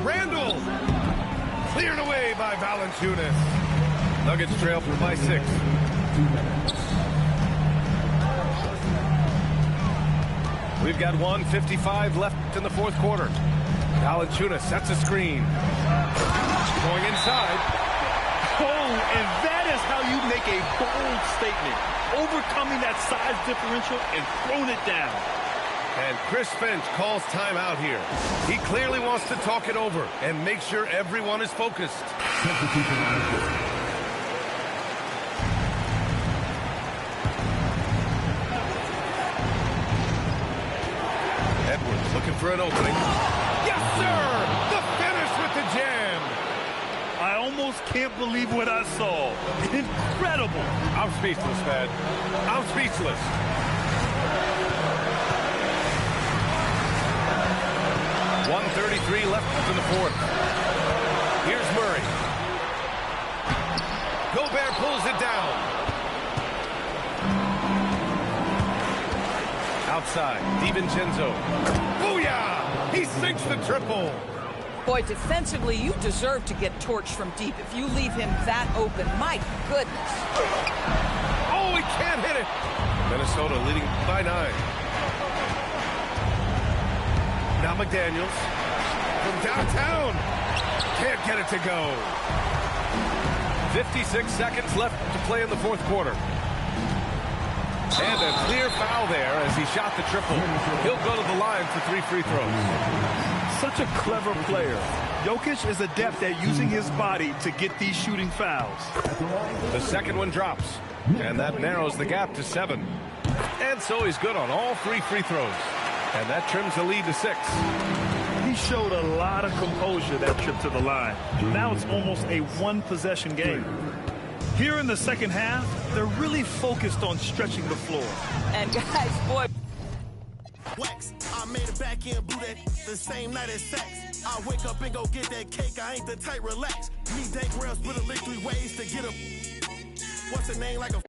Randall. Cleared away by Valanciunas. Nuggets trail by 6. We've got 1:55 left in the fourth quarter. Valanciunas sets a screen. Going inside. Oh, and that is how you make a bold statement. Overcoming that size differential and throwing it down. And Chris Finch calls timeout here. He clearly wants to talk it over and make sure everyone is focused. Edwards looking for an opening. Yes, sir! The finish with the jam. I almost can't believe what I saw. Incredible. I'm speechless, man. I'm speechless. .133 left in the fourth. Here's Murray. Gobert pulls it down. Outside, DiVincenzo. Booyah! He sinks the triple. Boy, defensively, you deserve to get torched from deep if you leave him that open. My goodness. Oh, he can't hit it. Minnesota leading by 9. Now McDaniels from downtown. Can't get it to go. 56 seconds left to play in the fourth quarter. And a clear foul there as he shot the triple. He'll go to the line for 3 free throws. Such a clever player. Jokic is adept at using his body to get these shooting fouls. The second one drops, and that narrows the gap to 7. And so he's good on all 3 free throws. And that trims the lead to 6. He showed a lot of composure that trip to the line. Now it's almost a one-possession game. Here in the second half, they're really focused on stretching the floor. And guys, boy. Wax, I made a backhand blue that the same night as sex. I wake up and go get that cake, I ain't the type relax. Me, Dave Rails, put a lick 3 ways to get a. What's the name like a